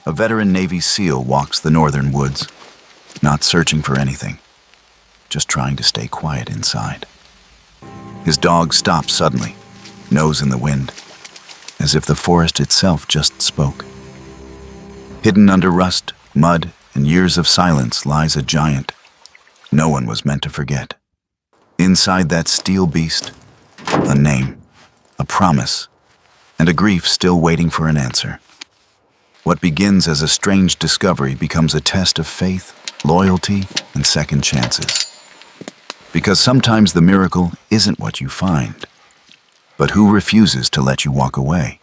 A veteran Navy SEAL walks the northern woods, not searching for anything, just trying to stay quiet inside. His dog stops suddenly, nose in the wind, as if the forest itself just spoke. Hidden under rust, mud, and years of silence lies a giant no one was meant to forget. Inside that steel beast, a name, a promise, and a grief still waiting for an answer. What begins as a strange discovery becomes a test of faith, loyalty, and second chances. Because sometimes the miracle isn't what you find, but who refuses to let you walk away.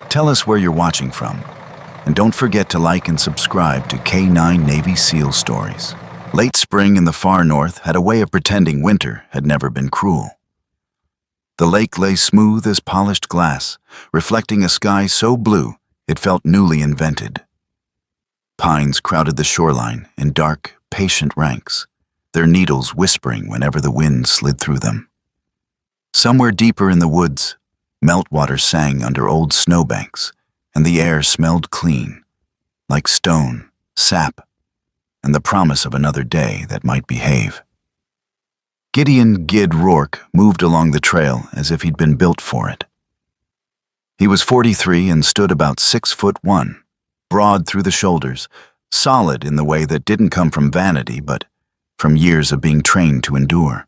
Tell us where you're watching from, and don't forget to like and subscribe to K9 Navy SEAL Stories. Late spring in the far north had a way of pretending winter had never been cruel. The lake lay smooth as polished glass, reflecting a sky so blue it felt newly invented. Pines crowded the shoreline in dark, patient ranks, their needles whispering whenever the wind slid through them. Somewhere deeper in the woods, meltwater sang under old snowbanks, and the air smelled clean, like stone, sap, and the promise of another day that might behave. Gideon "Gid" Rourke moved along the trail as if he'd been built for it. He was 43 and stood about 6'1", broad through the shoulders, solid in the way that didn't come from vanity but from years of being trained to endure.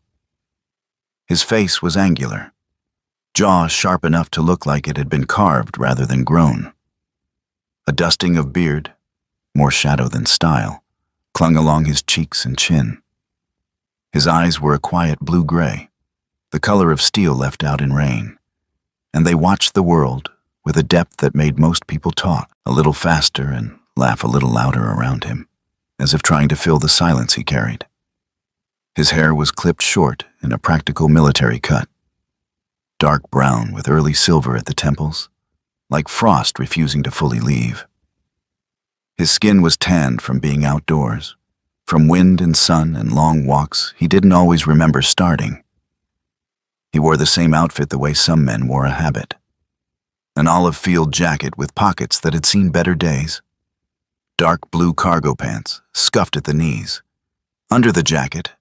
His face was angular, jaw sharp enough to look like it had been carved rather than grown. A dusting of beard, more shadow than style, clung along his cheeks and chin. His eyes were a quiet blue-gray, the color of steel left out in rain, and they watched the world with a depth that made most people talk a little faster and laugh a little louder around him, as if trying to fill the silence he carried. His hair was clipped short in a practical military cut, dark brown with early silver at the temples, like frost refusing to fully leave. His skin was tanned from being outdoors, from wind and sun and long walks he didn't always remember starting. He wore the same outfit the way some men wore a habit. An olive field jacket with pockets that had seen better days. Dark blue cargo pants, scuffed at the knees. Under the jacket,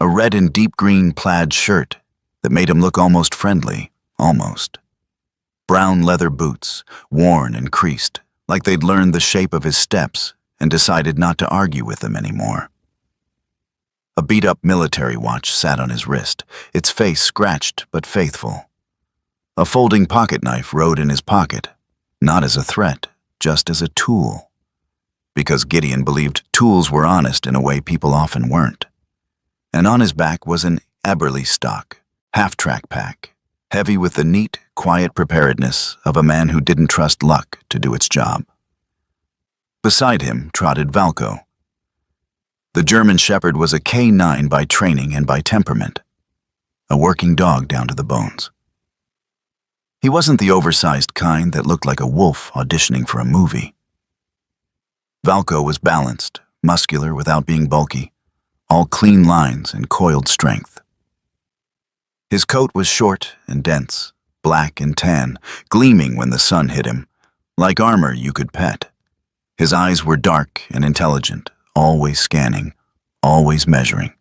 a red and deep green plaid shirt that made him look almost friendly, almost. Brown leather boots, worn and creased, like they'd learned the shape of his steps and decided not to argue with them anymore. A beat-up military watch sat on his wrist, its face scratched but faithful. A folding pocket knife rode in his pocket, not as a threat, just as a tool. Because Gideon believed tools were honest in a way people often weren't. And on his back was an Eberly stock, half-track pack, heavy with the neat, quiet preparedness of a man who didn't trust luck to do its job. Beside him trotted Valko. The German Shepherd was a K9 by training and by temperament, a working dog down to the bones. He wasn't the oversized kind that looked like a wolf auditioning for a movie. Valko was balanced, muscular without being bulky, all clean lines and coiled strength. His coat was short and dense, black and tan, gleaming when the sun hit him, like armor you could pet. His eyes were dark and intelligent, always scanning, always measuring.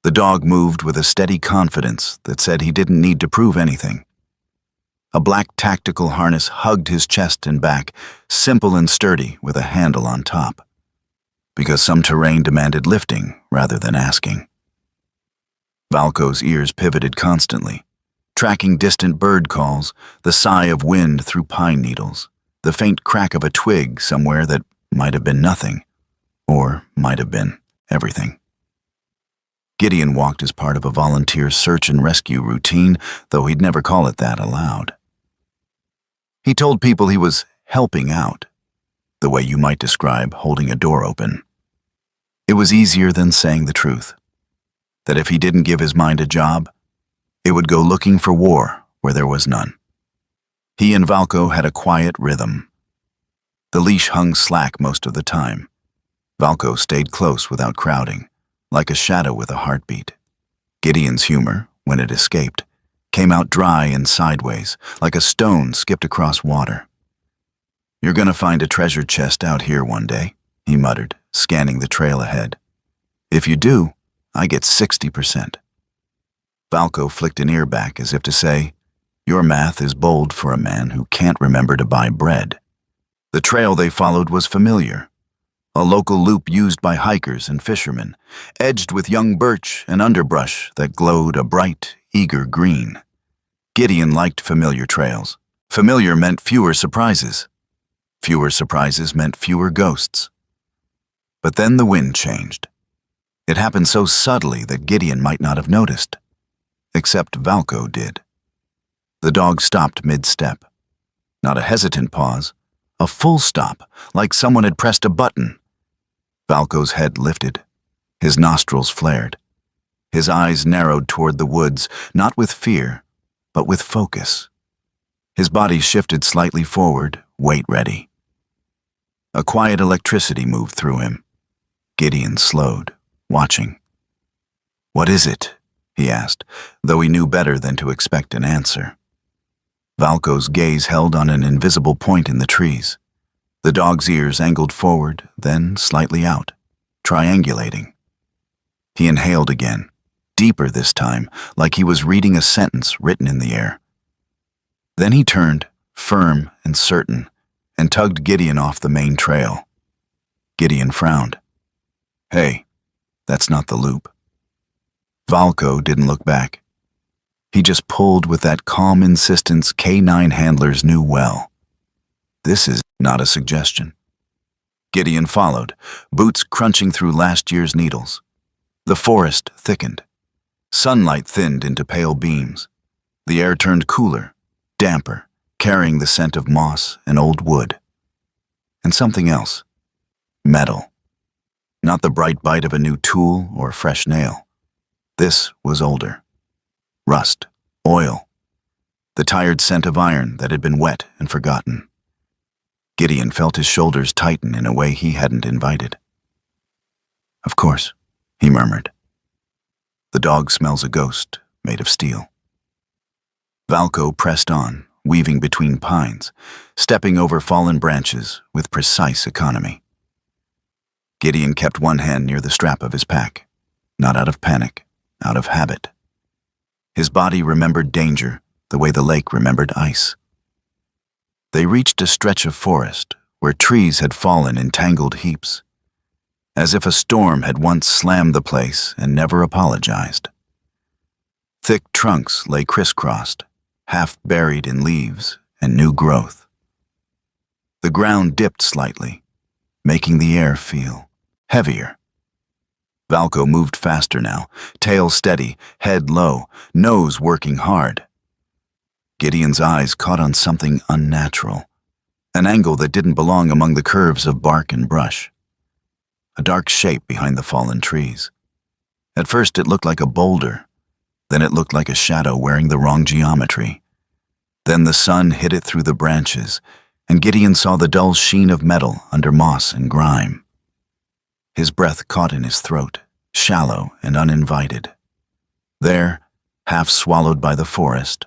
The dog moved with a steady confidence that said he didn't need to prove anything. A black tactical harness hugged his chest and back, simple and sturdy with a handle on top, because some terrain demanded lifting rather than asking. Valko's ears pivoted constantly, tracking distant bird calls, the sigh of wind through pine needles, the faint crack of a twig somewhere that might have been nothing, or might have been everything. Gideon walked as part of a volunteer search and rescue routine, though he'd never call it that aloud. He told people he was helping out, the way you might describe holding a door open. It was easier than saying the truth, that if he didn't give his mind a job, it would go looking for war where there was none. He and Valko had a quiet rhythm. The leash hung slack most of the time. Valko stayed close without crowding, like a shadow with a heartbeat. Gideon's humor, when it escaped, came out dry and sideways, like a stone skipped across water. "You're gonna find a treasure chest out here one day," he muttered, scanning the trail ahead. "If you do, I get 60%. Valco flicked an ear back as if to say, "Your math is bold for a man who can't remember to buy bread." The trail they followed was familiar, a local loop used by hikers and fishermen, edged with young birch and underbrush that glowed a bright, eager green. Gideon liked familiar trails. Familiar meant fewer surprises. Fewer surprises meant fewer ghosts. But then the wind changed. It happened so subtly that Gideon might not have noticed. Except Valco did. The dog stopped mid-step. Not a hesitant pause, a full stop, like someone had pressed a button. Valco's head lifted. His nostrils flared. His eyes narrowed toward the woods, not with fear, but with focus. His body shifted slightly forward, weight ready. A quiet electricity moved through him. Gideon slowed, watching. "What is it?" he asked, though he knew better than to expect an answer. Valco's gaze held on an invisible point in the trees. The dog's ears angled forward, then slightly out, triangulating. He inhaled again, deeper this time, like he was reading a sentence written in the air. Then he turned, firm and certain, and tugged Gideon off the main trail. Gideon frowned. "Hey, that's not the loop." Valco didn't look back. He just pulled with that calm insistence K9 handlers knew well. This is not a suggestion. Gideon followed, boots crunching through last year's needles. The forest thickened. Sunlight thinned into pale beams. The air turned cooler, damper, carrying the scent of moss and old wood. And something else. Metal. Not the bright bite of a new tool or fresh nail. This was older. Rust, oil. The tired scent of iron that had been wet and forgotten. Gideon felt his shoulders tighten in a way he hadn't invited. "Of course," he murmured. "The dog smells a ghost made of steel." Valco pressed on, weaving between pines, stepping over fallen branches with precise economy. Gideon kept one hand near the strap of his pack, not out of panic, out of habit. His body remembered danger the way the lake remembered ice. They reached a stretch of forest where trees had fallen in tangled heaps, as if a storm had once slammed the place and never apologized. Thick trunks lay crisscrossed, half buried in leaves and new growth. The ground dipped slightly, making the air feel heavier. Valco moved faster now, tail steady, head low, nose working hard. Gideon's eyes caught on something unnatural, an angle that didn't belong among the curves of bark and brush. A dark shape behind the fallen trees. At first it looked like a boulder, then it looked like a shadow wearing the wrong geometry. Then the sun hit it through the branches, and Gideon saw the dull sheen of metal under moss and grime. His breath caught in his throat, shallow and uninvited. There, half swallowed by the forest,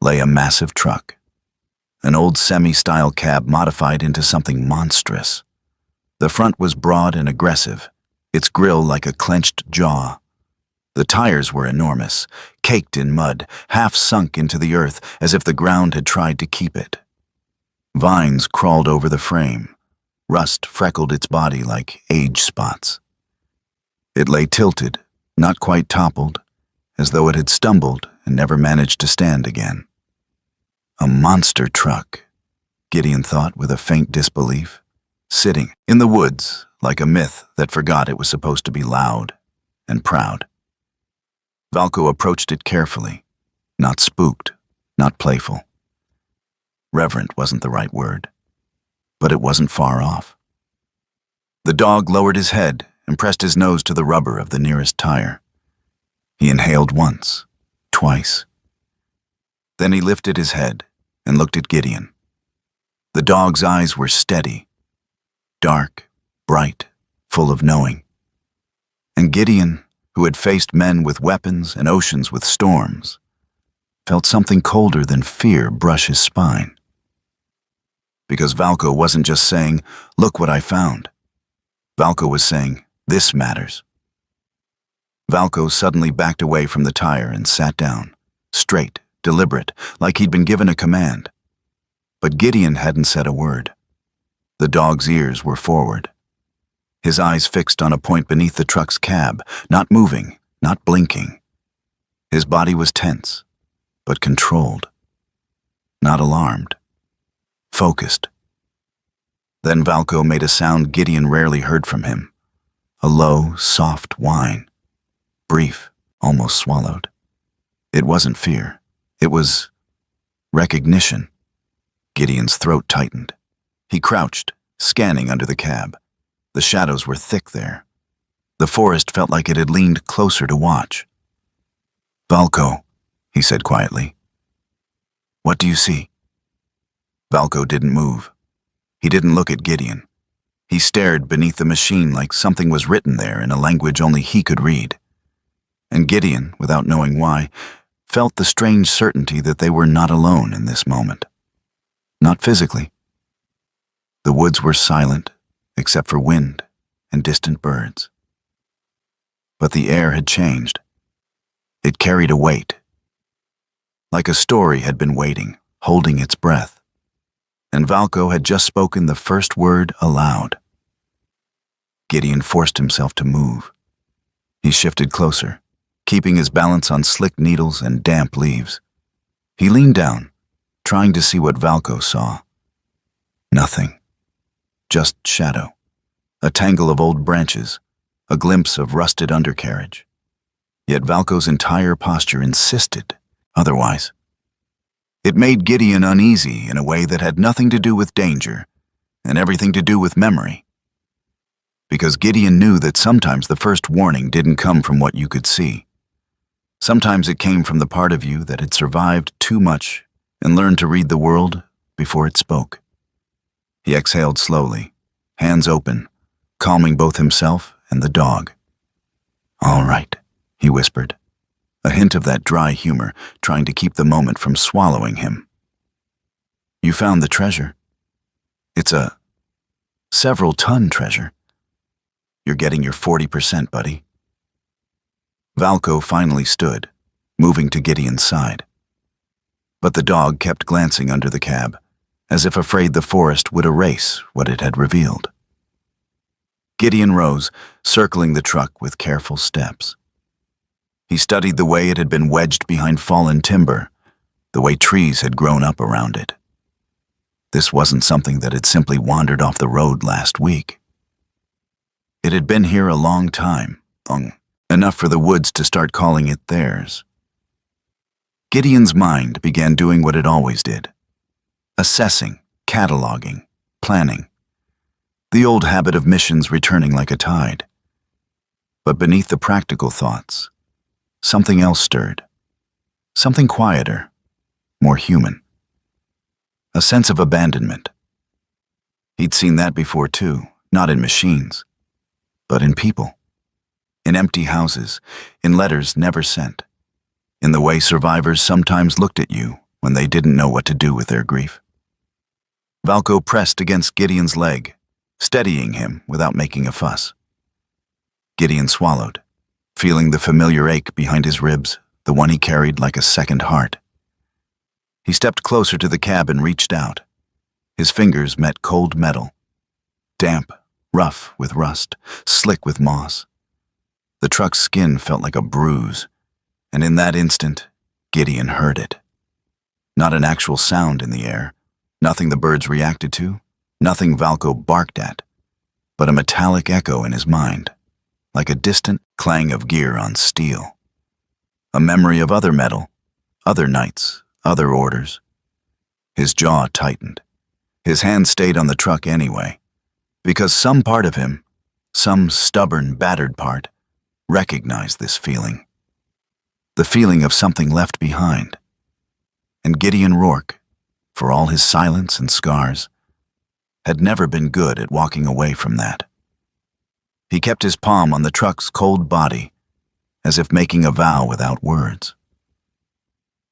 lay a massive truck, an old semi-style cab modified into something monstrous. The front was broad and aggressive, its grille like a clenched jaw. The tires were enormous, caked in mud, half sunk into the earth as if the ground had tried to keep it. Vines crawled over the frame. Rust freckled its body like age spots. It lay tilted, not quite toppled, as though it had stumbled and never managed to stand again. A monster truck, Gideon thought with a faint disbelief, sitting in the woods like a myth that forgot it was supposed to be loud and proud. Valco approached it carefully, not spooked, not playful. Reverent wasn't the right word, but it wasn't far off. The dog lowered his head and pressed his nose to the rubber of the nearest tire. He inhaled once, twice. Then he lifted his head and looked at Gideon. The dog's eyes were steady, dark, bright, full of knowing. And Gideon, who had faced men with weapons and oceans with storms, felt something colder than fear brush his spine. Because Valco wasn't just saying, "Look what I found." Valco was saying, "This matters." Valco suddenly backed away from the tire and sat down, straight, deliberate, like he'd been given a command. But Gideon hadn't said a word. The dog's ears were forward, his eyes fixed on a point beneath the truck's cab, not moving, not blinking. His body was tense, but controlled. Not alarmed. Focused. Then Valco made a sound Gideon rarely heard from him. A low, soft whine. Brief, almost swallowed. It wasn't fear. It was recognition. Gideon's throat tightened. He crouched, scanning under the cab. The shadows were thick there. The forest felt like it had leaned closer to watch. "Valco," he said quietly. "What do you see?" Valco didn't move. He didn't look at Gideon. He stared beneath the machine like something was written there in a language only he could read. And Gideon, without knowing why, felt the strange certainty that they were not alone in this moment. Not physically. The woods were silent, except for wind and distant birds. But the air had changed. It carried a weight. Like a story had been waiting, holding its breath. And Valco had just spoken the first word aloud. Gideon forced himself to move. He shifted closer, keeping his balance on slick needles and damp leaves. He leaned down, trying to see what Valco saw. Nothing. Just shadow. A tangle of old branches, a glimpse of rusted undercarriage. Yet Valco's entire posture insisted otherwise. It made Gideon uneasy in a way that had nothing to do with danger and everything to do with memory. Because Gideon knew that sometimes the first warning didn't come from what you could see. Sometimes it came from the part of you that had survived too much and learned to read the world before it spoke. He exhaled slowly, hands open, calming both himself and the dog. "All right," he whispered, a hint of that dry humor trying to keep the moment from swallowing him. "You found the treasure. It's a several-ton treasure. You're getting your 40%, buddy." Valco finally stood, moving to Gideon's side. But the dog kept glancing under the cab, as if afraid the forest would erase what it had revealed. Gideon rose, circling the truck with careful steps. He studied the way it had been wedged behind fallen timber, the way trees had grown up around it. This wasn't something that had simply wandered off the road last week. It had been here a long time, long enough for the woods to start calling it theirs. Gideon's mind began doing what it always did. Assessing, cataloging, planning. The old habit of missions returning like a tide. But beneath the practical thoughts, something else stirred. Something quieter, more human. A sense of abandonment. He'd seen that before too, not in machines, but in people. In empty houses, in letters never sent. In the way survivors sometimes looked at you when they didn't know what to do with their grief. Valco pressed against Gideon's leg, steadying him without making a fuss. Gideon swallowed, feeling the familiar ache behind his ribs, the one he carried like a second heart. He stepped closer to the cab and reached out. His fingers met cold metal. Damp, rough with rust, slick with moss. The truck's skin felt like a bruise, and in that instant, Gideon heard it. Not an actual sound in the air, nothing the birds reacted to, nothing Valco barked at, but a metallic echo in his mind, like a distant clang of gear on steel. A memory of other metal, other nights, other orders. His jaw tightened. His hand stayed on the truck anyway, because some part of him, some stubborn, battered part, recognized this feeling. The feeling of something left behind. And Gideon Rourke, for all his silence and scars, had never been good at walking away from that. He kept his palm on the truck's cold body, as if making a vow without words.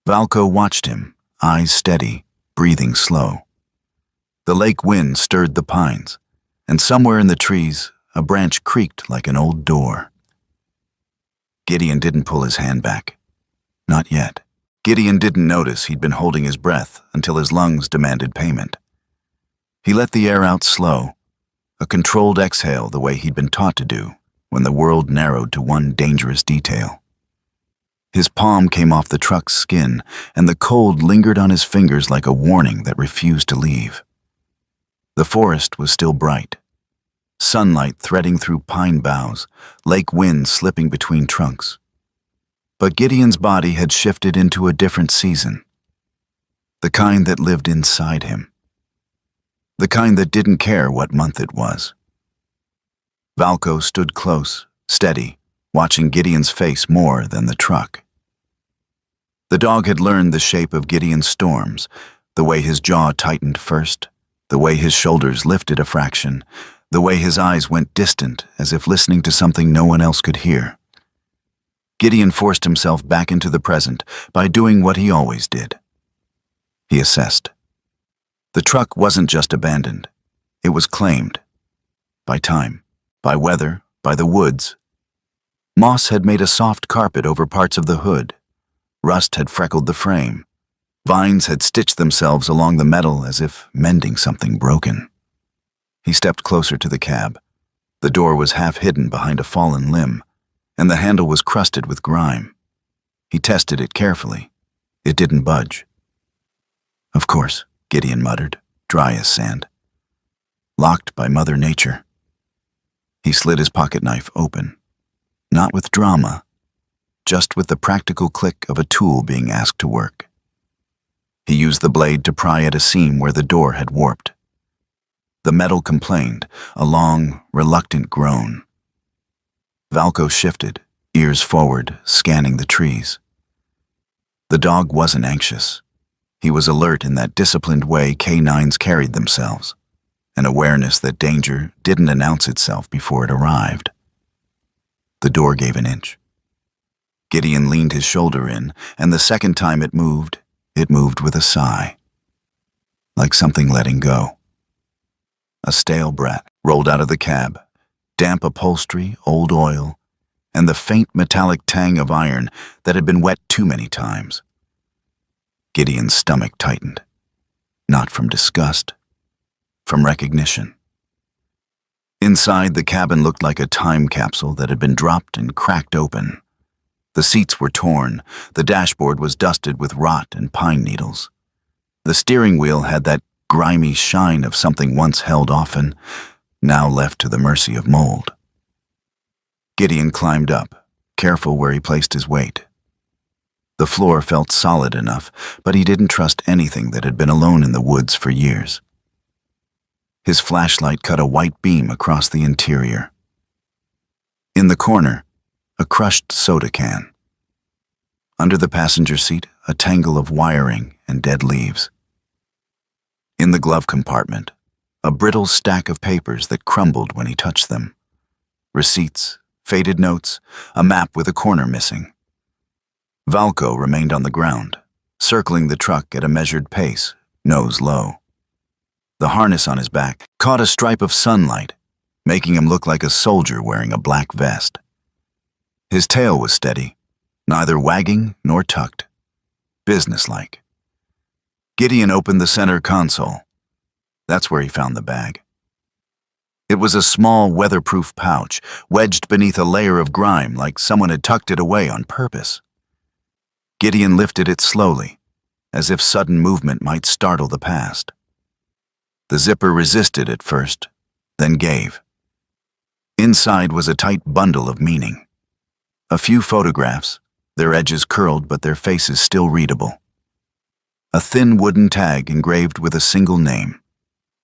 Valco watched him, eyes steady, breathing slow. The lake wind stirred the pines, and somewhere in the trees, a branch creaked like an old door. Gideon didn't pull his hand back. Not yet. Gideon didn't notice he'd been holding his breath until his lungs demanded payment. He let the air out slow, a controlled exhale the way he'd been taught to do when the world narrowed to one dangerous detail. His palm came off the truck's skin, and the cold lingered on his fingers like a warning that refused to leave. The forest was still bright. Sunlight threading through pine boughs, lake wind slipping between trunks. But Gideon's body had shifted into a different season. The kind that lived inside him. The kind that didn't care what month it was. Valco stood close, steady, watching Gideon's face more than the truck. The dog had learned the shape of Gideon's storms, the way his jaw tightened first, the way his shoulders lifted a fraction, the way his eyes went distant as if listening to something no one else could hear. Gideon forced himself back into the present by doing what he always did. He assessed. The truck wasn't just abandoned. It was claimed. By time, by weather, by the woods. Moss had made a soft carpet over parts of the hood. Rust had freckled the frame. Vines had stitched themselves along the metal as if mending something broken. He stepped closer to the cab. The door was half hidden behind a fallen limb, and the handle was crusted with grime. He tested it carefully. It didn't budge. Of course, Gideon muttered, dry as sand. Locked by Mother Nature. He slid his pocket knife open. Not with drama, just with the practical click of a tool being asked to work. He used the blade to pry at a seam where the door had warped. The metal complained, a long, reluctant groan. Valco shifted, ears forward, scanning the trees. The dog wasn't anxious. He was alert in that disciplined way canines carried themselves, an awareness that danger didn't announce itself before it arrived. The door gave an inch. Gideon leaned his shoulder in, and the second time it moved with a sigh. Like something letting go. A stale breath rolled out of the cab, damp upholstery, old oil, and the faint metallic tang of iron that had been wet too many times. Gideon's stomach tightened, not from disgust, from recognition. Inside, the cabin looked like a time capsule that had been dropped and cracked open. The seats were torn, the dashboard was dusted with rot and pine needles. The steering wheel had that grimy shine of something once held often, now left to the mercy of mold. Gideon climbed up, careful where he placed his weight. The floor felt solid enough, but he didn't trust anything that had been alone in the woods for years. His flashlight cut a white beam across the interior. In the corner, a crushed soda can. Under the passenger seat, a tangle of wiring and dead leaves. In the glove compartment, a brittle stack of papers that crumbled when he touched them. Receipts, faded notes, a map with a corner missing. Valco remained on the ground, circling the truck at a measured pace, nose low. The harness on his back caught a stripe of sunlight, making him look like a soldier wearing a black vest. His tail was steady, neither wagging nor tucked. Businesslike. Gideon opened the center console. That's where he found the bag. It was a small, weatherproof pouch, wedged beneath a layer of grime like someone had tucked it away on purpose. Gideon lifted it slowly, as if sudden movement might startle the past. The zipper resisted at first, then gave. Inside was a tight bundle of meaning. A few photographs, their edges curled but their faces still readable. A thin wooden tag engraved with a single name,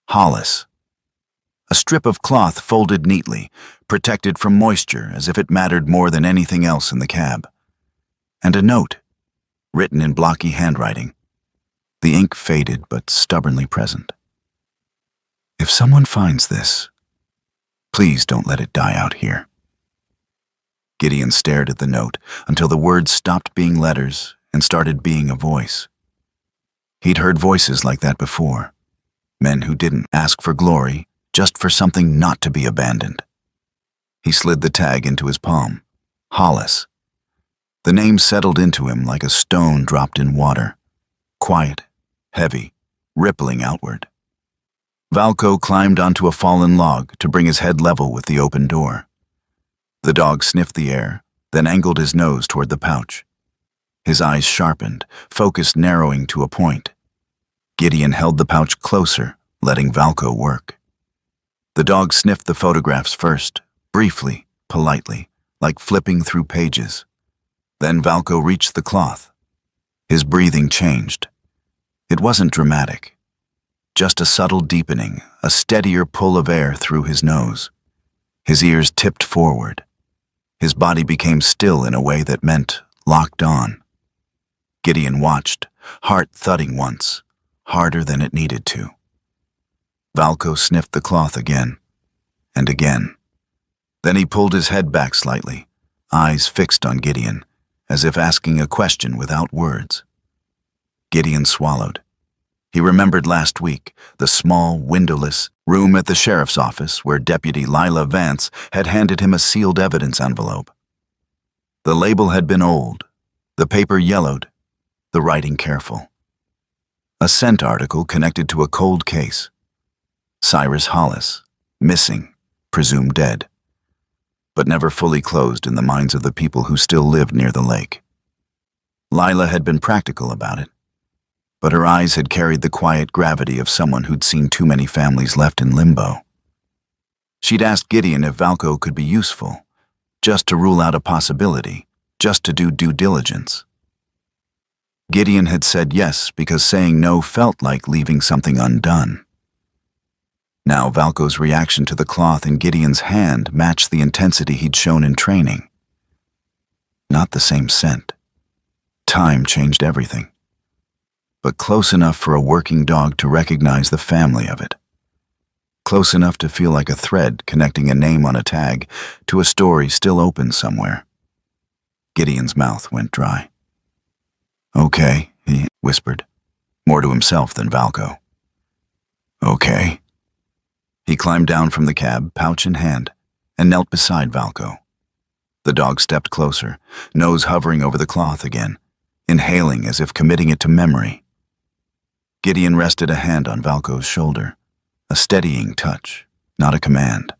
Hollis. A strip of cloth folded neatly, protected from moisture as if it mattered more than anything else in the cab. And a note, written in blocky handwriting. The ink faded but stubbornly present. If someone finds this, please don't let it die out here. Gideon stared at the note until the words stopped being letters and started being a voice. He'd heard voices like that before. Men who didn't ask for glory, just for something not to be abandoned. He slid the tag into his palm. Hollis. The name settled into him like a stone dropped in water. Quiet, heavy, rippling outward. Valco climbed onto a fallen log to bring his head level with the open door. The dog sniffed the air, then angled his nose toward the pouch. His eyes sharpened, focus narrowing to a point. Gideon held the pouch closer, letting Valco work. The dog sniffed the photographs first, briefly, politely, like flipping through pages. Then Valco reached the cloth. His breathing changed. It wasn't dramatic. Just a subtle deepening, a steadier pull of air through his nose. His ears tipped forward. His body became still in a way that meant locked on. Gideon watched, heart thudding once, harder than it needed to. Valco sniffed the cloth again, and again. Then he pulled his head back slightly, eyes fixed on Gideon, as if asking a question without words. Gideon swallowed. He remembered last week, the small, windowless room at the sheriff's office where Deputy Lila Vance had handed him a sealed evidence envelope. The label had been old, the paper yellowed, the writing careful. A scent article connected to a cold case. Cyrus Hollis, missing, presumed dead, but never fully closed in the minds of the people who still lived near the lake. Lila had been practical about it, but her eyes had carried the quiet gravity of someone who'd seen too many families left in limbo. She'd asked Gideon if Valco could be useful, just to rule out a possibility, just to do due diligence. Gideon had said yes because saying no felt like leaving something undone. Now Valco's reaction to the cloth in Gideon's hand matched the intensity he'd shown in training. Not the same scent. Time changed everything. But close enough for a working dog to recognize the family of it. Close enough to feel like a thread connecting a name on a tag to a story still open somewhere. Gideon's mouth went dry. "Okay," he whispered, more to himself than Valco. "Okay." He climbed down from the cab, pouch in hand, and knelt beside Valco. The dog stepped closer, nose hovering over the cloth again, inhaling as if committing it to memory. Gideon rested a hand on Valco's shoulder, a steadying touch, not a command.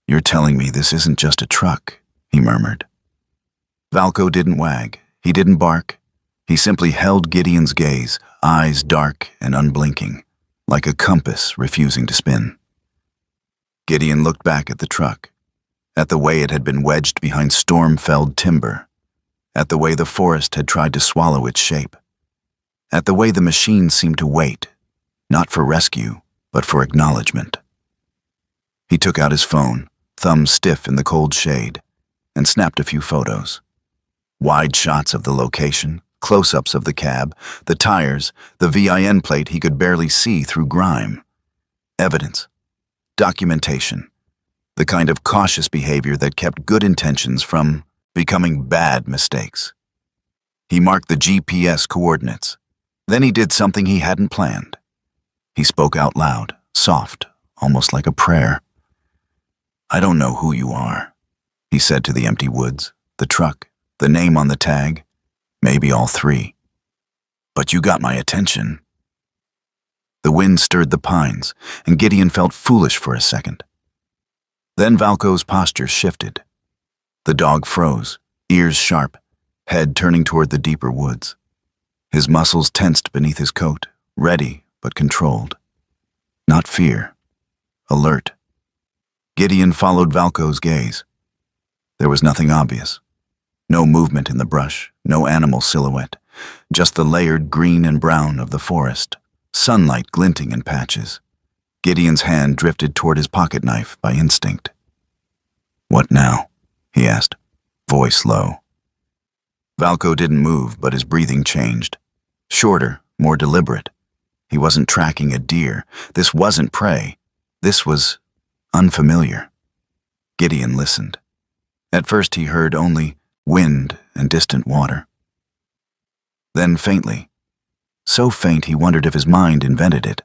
"You're telling me this isn't just a truck," he murmured. Valco didn't wag, he didn't bark. He simply held Gideon's gaze, eyes dark and unblinking, like a compass refusing to spin. Gideon looked back at the truck, at the way it had been wedged behind storm-felled timber, at the way the forest had tried to swallow its shape, at the way the machine seemed to wait, not for rescue, but for acknowledgement. He took out his phone, thumb stiff in the cold shade, and snapped a few photos. Wide shots of the location, close-ups of the cab, the tires, the VIN plate he could barely see through grime. Evidence. Documentation. The kind of cautious behavior that kept good intentions from becoming bad mistakes. He marked the GPS coordinates. Then he did something he hadn't planned. He spoke out loud, soft, almost like a prayer. "I don't know who you are," he said to the empty woods, the truck, the name on the tag, maybe all three. "But you got my attention." The wind stirred the pines, and Gideon felt foolish for a second. Then Valco's posture shifted. The dog froze, ears sharp, head turning toward the deeper woods. His muscles tensed beneath his coat, ready but controlled. Not fear, alert. Gideon followed Valco's gaze. There was nothing obvious. No movement in the brush, no animal silhouette, just the layered green and brown of the forest, sunlight glinting in patches. Gideon's hand drifted toward his pocket knife by instinct. "What now?" he asked, voice low. Valco didn't move, but his breathing changed. Shorter, more deliberate. He wasn't tracking a deer. This wasn't prey. This was unfamiliar. Gideon listened. At first he heard only wind and distant water. Then faintly, so faint he wondered if his mind invented it,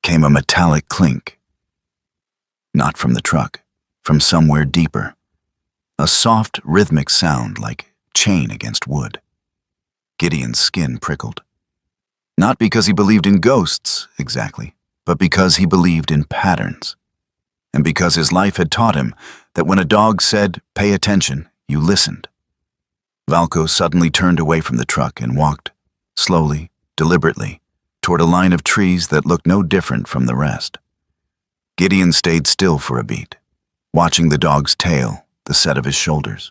came a metallic clink. Not from the truck, from somewhere deeper. A soft, rhythmic sound like chain against wood. Gideon's skin prickled. Not because he believed in ghosts, exactly, but because he believed in patterns. And because his life had taught him that when a dog said, "Pay attention," you listened. Valko suddenly turned away from the truck and walked, slowly, deliberately, toward a line of trees that looked no different from the rest. Gideon stayed still for a beat, watching the dog's tail, the set of his shoulders.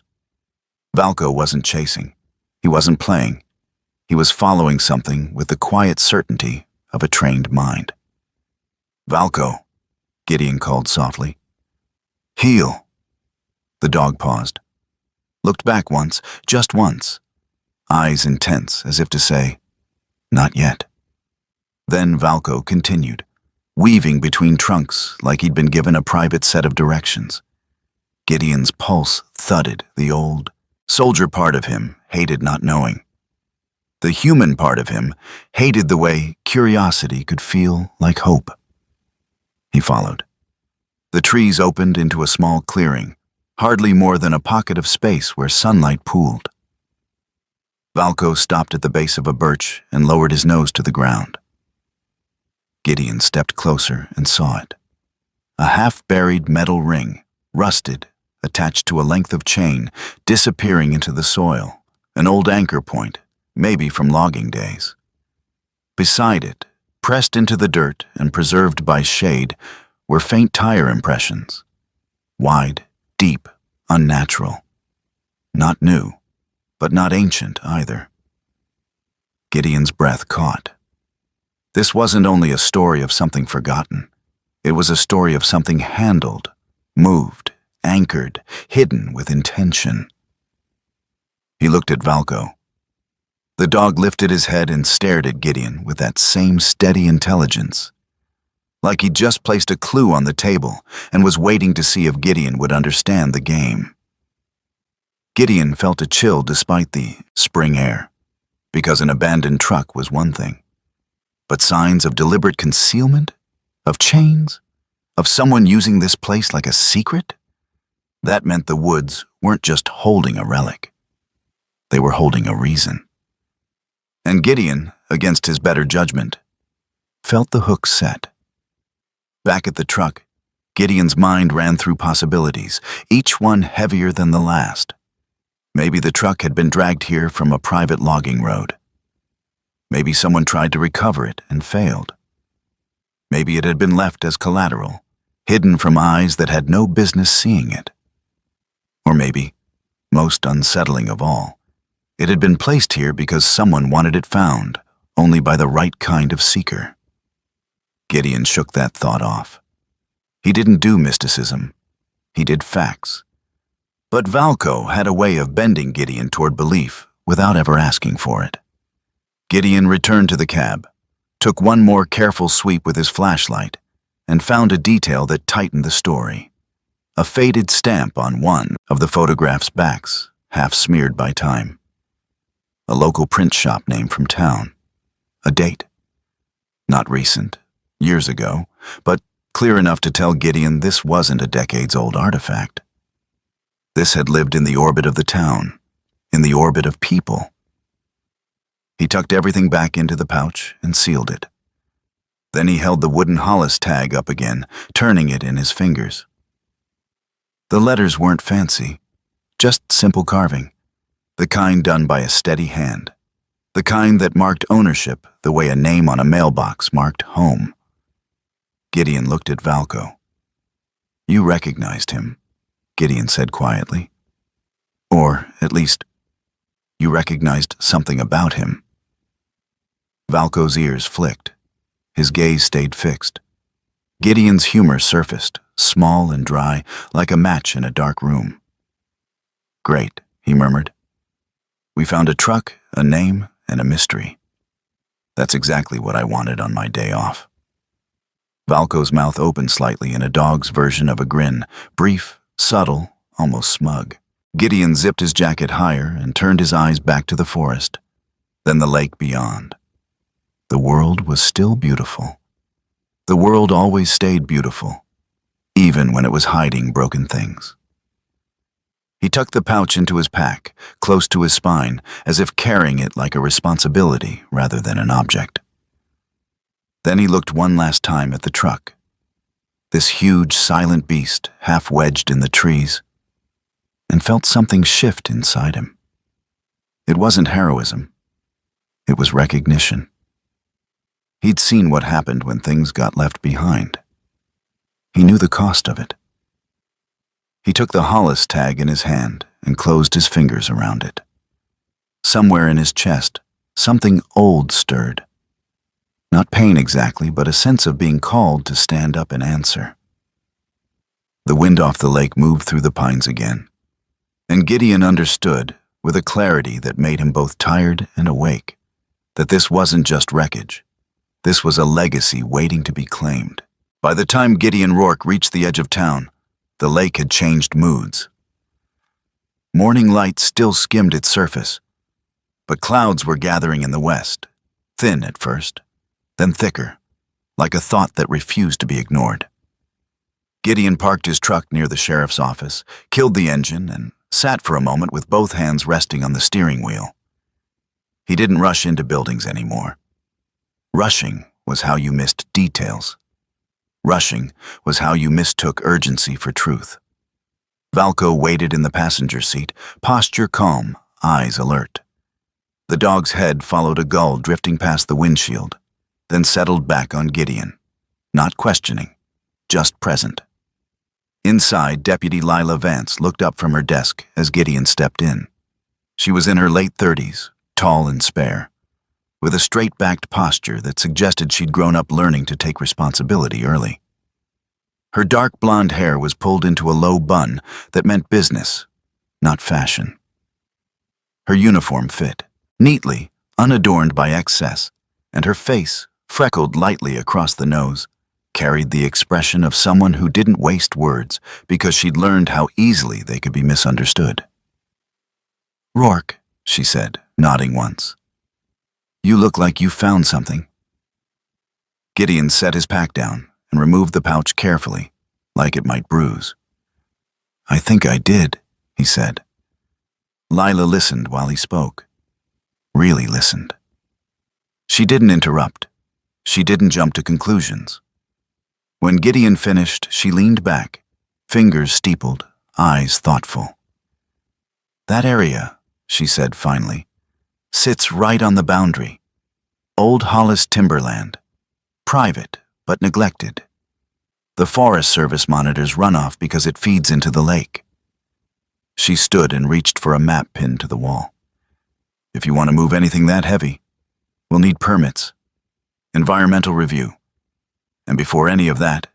Valko wasn't chasing. He wasn't playing. He was following something with the quiet certainty of a trained mind. "Valko," Gideon called softly. "Heel." The dog paused, looked back once, just once, eyes intense as if to say, "Not yet." Then Valko continued, weaving between trunks like he'd been given a private set of directions. Gideon's pulse thudded. The old soldier part of him hated not knowing. The human part of him hated the way curiosity could feel like hope. He followed. The trees opened into a small clearing, hardly more than a pocket of space where sunlight pooled. Valko stopped at the base of a birch and lowered his nose to the ground. Gideon stepped closer and saw it. A half-buried metal ring, rusted, attached to a length of chain, disappearing into the soil, an old anchor point, maybe from logging days. Beside it, pressed into the dirt and preserved by shade, were faint tire impressions. Wide, deep, unnatural. Not new, but not ancient either. Gideon's breath caught. This wasn't only a story of something forgotten. It was a story of something handled, moved, anchored, hidden with intention. He looked at Valko. The dog lifted his head and stared at Gideon with that same steady intelligence, like he'd just placed a clue on the table and was waiting to see if Gideon would understand the game. Gideon felt a chill despite the spring air, because an abandoned truck was one thing. But signs of deliberate concealment? Of chains? Of someone using this place like a secret? That meant the woods weren't just holding a relic. They were holding a reason. And Gideon, against his better judgment, felt the hook set. Back at the truck, Gideon's mind ran through possibilities, each one heavier than the last. Maybe the truck had been dragged here from a private logging road. Maybe someone tried to recover it and failed. Maybe it had been left as collateral, hidden from eyes that had no business seeing it. Or maybe, most unsettling of all, it had been placed here because someone wanted it found, only by the right kind of seeker. Gideon shook that thought off. He didn't do mysticism. He did facts. But Valko had a way of bending Gideon toward belief without ever asking for it. Gideon returned to the cab, took one more careful sweep with his flashlight, and found a detail that tightened the story. A faded stamp on one of the photograph's backs, half smeared by time. A local print shop name from town. A date. Not recent, years ago, but clear enough to tell Gideon this wasn't a decades-old artifact. This had lived in the orbit of the town, in the orbit of people. He tucked everything back into the pouch and sealed it. Then he held the wooden Hollis tag up again, turning it in his fingers. The letters weren't fancy, just simple carving, the kind done by a steady hand, the kind that marked ownership the way a name on a mailbox marked home. Gideon looked at Valko. "You recognized him," Gideon said quietly. "Or, at least, you recognized something about him." Valko's ears flicked. His gaze stayed fixed. Gideon's humor surfaced, small and dry, like a match in a dark room. "Great," he murmured. "We found a truck, a name, and a mystery. That's exactly what I wanted on my day off." Valko's mouth opened slightly in a dog's version of a grin, brief, subtle, almost smug. Gideon zipped his jacket higher and turned his eyes back to the forest, then the lake beyond. The world was still beautiful. The world always stayed beautiful, even when it was hiding broken things. He tucked the pouch into his pack, close to his spine, as if carrying it like a responsibility rather than an object. Then he looked one last time at the truck. This huge, silent beast, half wedged in the trees, and felt something shift inside him. It wasn't heroism. It was recognition. He'd seen what happened when things got left behind. He knew the cost of it. He took the Hollis tag in his hand and closed his fingers around it. Somewhere in his chest, something old stirred. Not pain exactly, but a sense of being called to stand up and answer. The wind off the lake moved through the pines again, and Gideon understood, with a clarity that made him both tired and awake, that this wasn't just wreckage. This was a legacy waiting to be claimed. By the time Gideon Rourke reached the edge of town, the lake had changed moods. Morning light still skimmed its surface, but clouds were gathering in the west, thin at first, then thicker, like a thought that refused to be ignored. Gideon parked his truck near the sheriff's office, killed the engine, and sat for a moment with both hands resting on the steering wheel. He didn't rush into buildings anymore. Rushing was how you missed details. Rushing was how you mistook urgency for truth. Valco waited in the passenger seat, posture calm, eyes alert. The dog's head followed a gull drifting past the windshield, then settled back on Gideon, not questioning, just present. Inside, Deputy Lila Vance looked up from her desk as Gideon stepped in. She was in her late 30s, tall and spare, with a straight-backed posture that suggested she'd grown up learning to take responsibility early. Her dark blonde hair was pulled into a low bun that meant business, not fashion. Her uniform fit, neatly, unadorned by excess, and her face, freckled lightly across the nose, carried the expression of someone who didn't waste words because she'd learned how easily they could be misunderstood. "Rourke," she said, nodding once. "You look like you found something." Gideon set his pack down and removed the pouch carefully, like it might bruise. "I think I did," he said. Lila listened while he spoke. Really listened. She didn't interrupt. She didn't jump to conclusions. When Gideon finished, she leaned back, fingers steepled, eyes thoughtful. "That area," she said finally, "sits right on the boundary. Old Hollis timberland. Private, but neglected. The Forest Service monitors runoff because it feeds into the lake." She stood and reached for a map pinned to the wall. "If you want to move anything that heavy, we'll need permits, environmental review, and before any of that,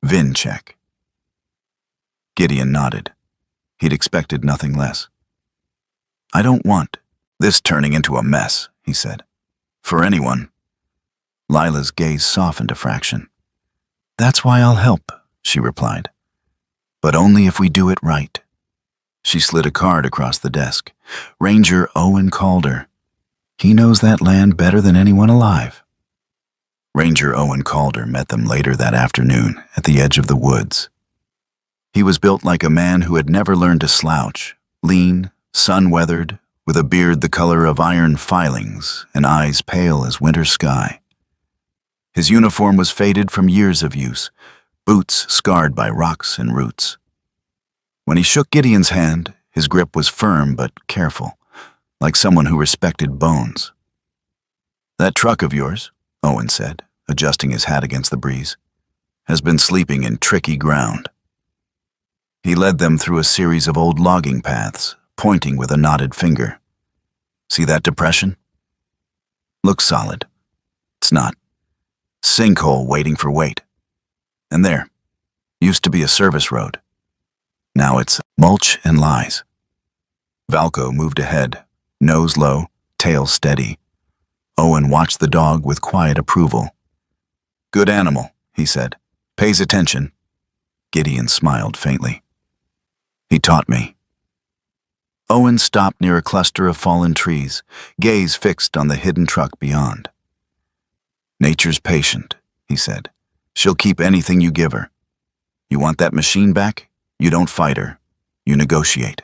VIN check." Gideon nodded. He'd expected nothing less. "I don't want this turning into a mess," he said. "For anyone." Lila's gaze softened a fraction. "That's why I'll help," she replied. "But only if we do it right." She slid a card across the desk. "Ranger Owen Calder. He knows that land better than anyone alive." Ranger Owen Calder met them later that afternoon at the edge of the woods. He was built like a man who had never learned to slouch, lean, sun-weathered, with a beard the color of iron filings and eyes pale as winter sky. His uniform was faded from years of use, boots scarred by rocks and roots. When he shook Gideon's hand, his grip was firm but careful, like someone who respected bones. "That truck of yours," Owen said, adjusting his hat against the breeze, "has been sleeping in tricky ground." He led them through a series of old logging paths, pointing with a knotted finger. "See that depression? Looks solid. It's not. Sinkhole waiting for weight. And there, used to be a service road. Now it's mulch and lies." Valco moved ahead, nose low, tail steady. Owen watched the dog with quiet approval. "Good animal," he said. "Pays attention." Gideon smiled faintly. "He taught me." Owen stopped near a cluster of fallen trees, gaze fixed on the hidden truck beyond. "Nature's patient," he said. She'll keep anything you give her. You want that machine back? You don't fight her. You negotiate.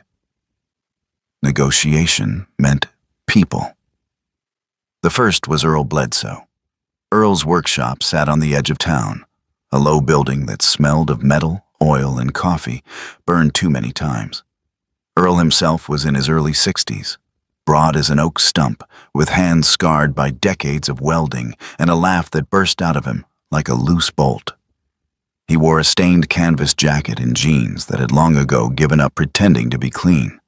Negotiation meant people. The first was Earl Bledsoe. Earl's workshop sat on the edge of town, a low building that smelled of metal, oil, and coffee, burned too many times. Earl himself was in his early 60s, broad as an oak stump, with hands scarred by decades of welding and a laugh that burst out of him like a loose bolt. He wore a stained canvas jacket and jeans that had long ago given up pretending to be clean.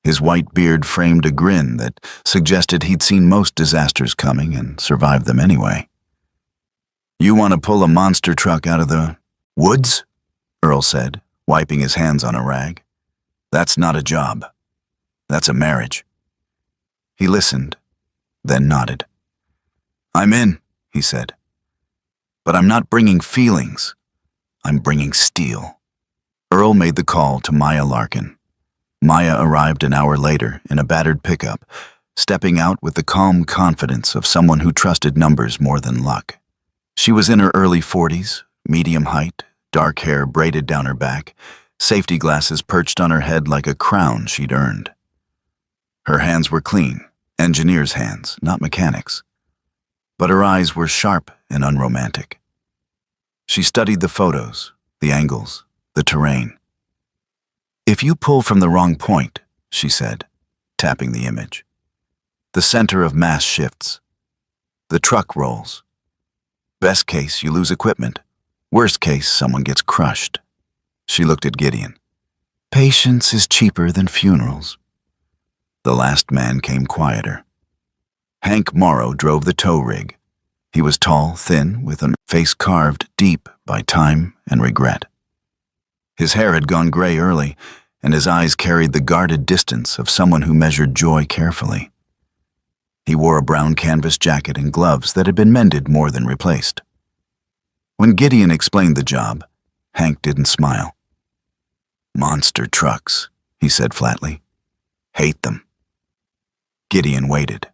His white beard framed a grin that suggested he'd seen most disasters coming and survived them anyway. "You want to pull a monster truck out of the woods?" Earl said, wiping his hands on a rag. "That's not a job. That's a marriage." He listened, then nodded. "I'm in," he said. "But I'm not bringing feelings. I'm bringing steel." Earl made the call to Maya Larkin. Maya arrived an hour later in a battered pickup, stepping out with the calm confidence of someone who trusted numbers more than luck. She was in her early 40s, medium height, dark hair braided down her back, safety glasses perched on her head like a crown she'd earned. Her hands were clean, engineers' hands, not mechanics. But her eyes were sharp and unromantic. She studied the photos, the angles, the terrain. "If you pull from the wrong point," she said, tapping the image, "the center of mass shifts. The truck rolls. Best case, you lose equipment. Worst case, someone gets crushed." She looked at Gideon. "Patience is cheaper than funerals." The last man came quieter. Hank Morrow drove the tow rig. He was tall, thin, with a face carved deep by time and regret. His hair had gone gray early, and his eyes carried the guarded distance of someone who measured joy carefully. He wore a brown canvas jacket and gloves that had been mended more than replaced. When Gideon explained the job, Hank didn't smile. "Monster trucks," he said flatly. "Hate them." Gideon waited.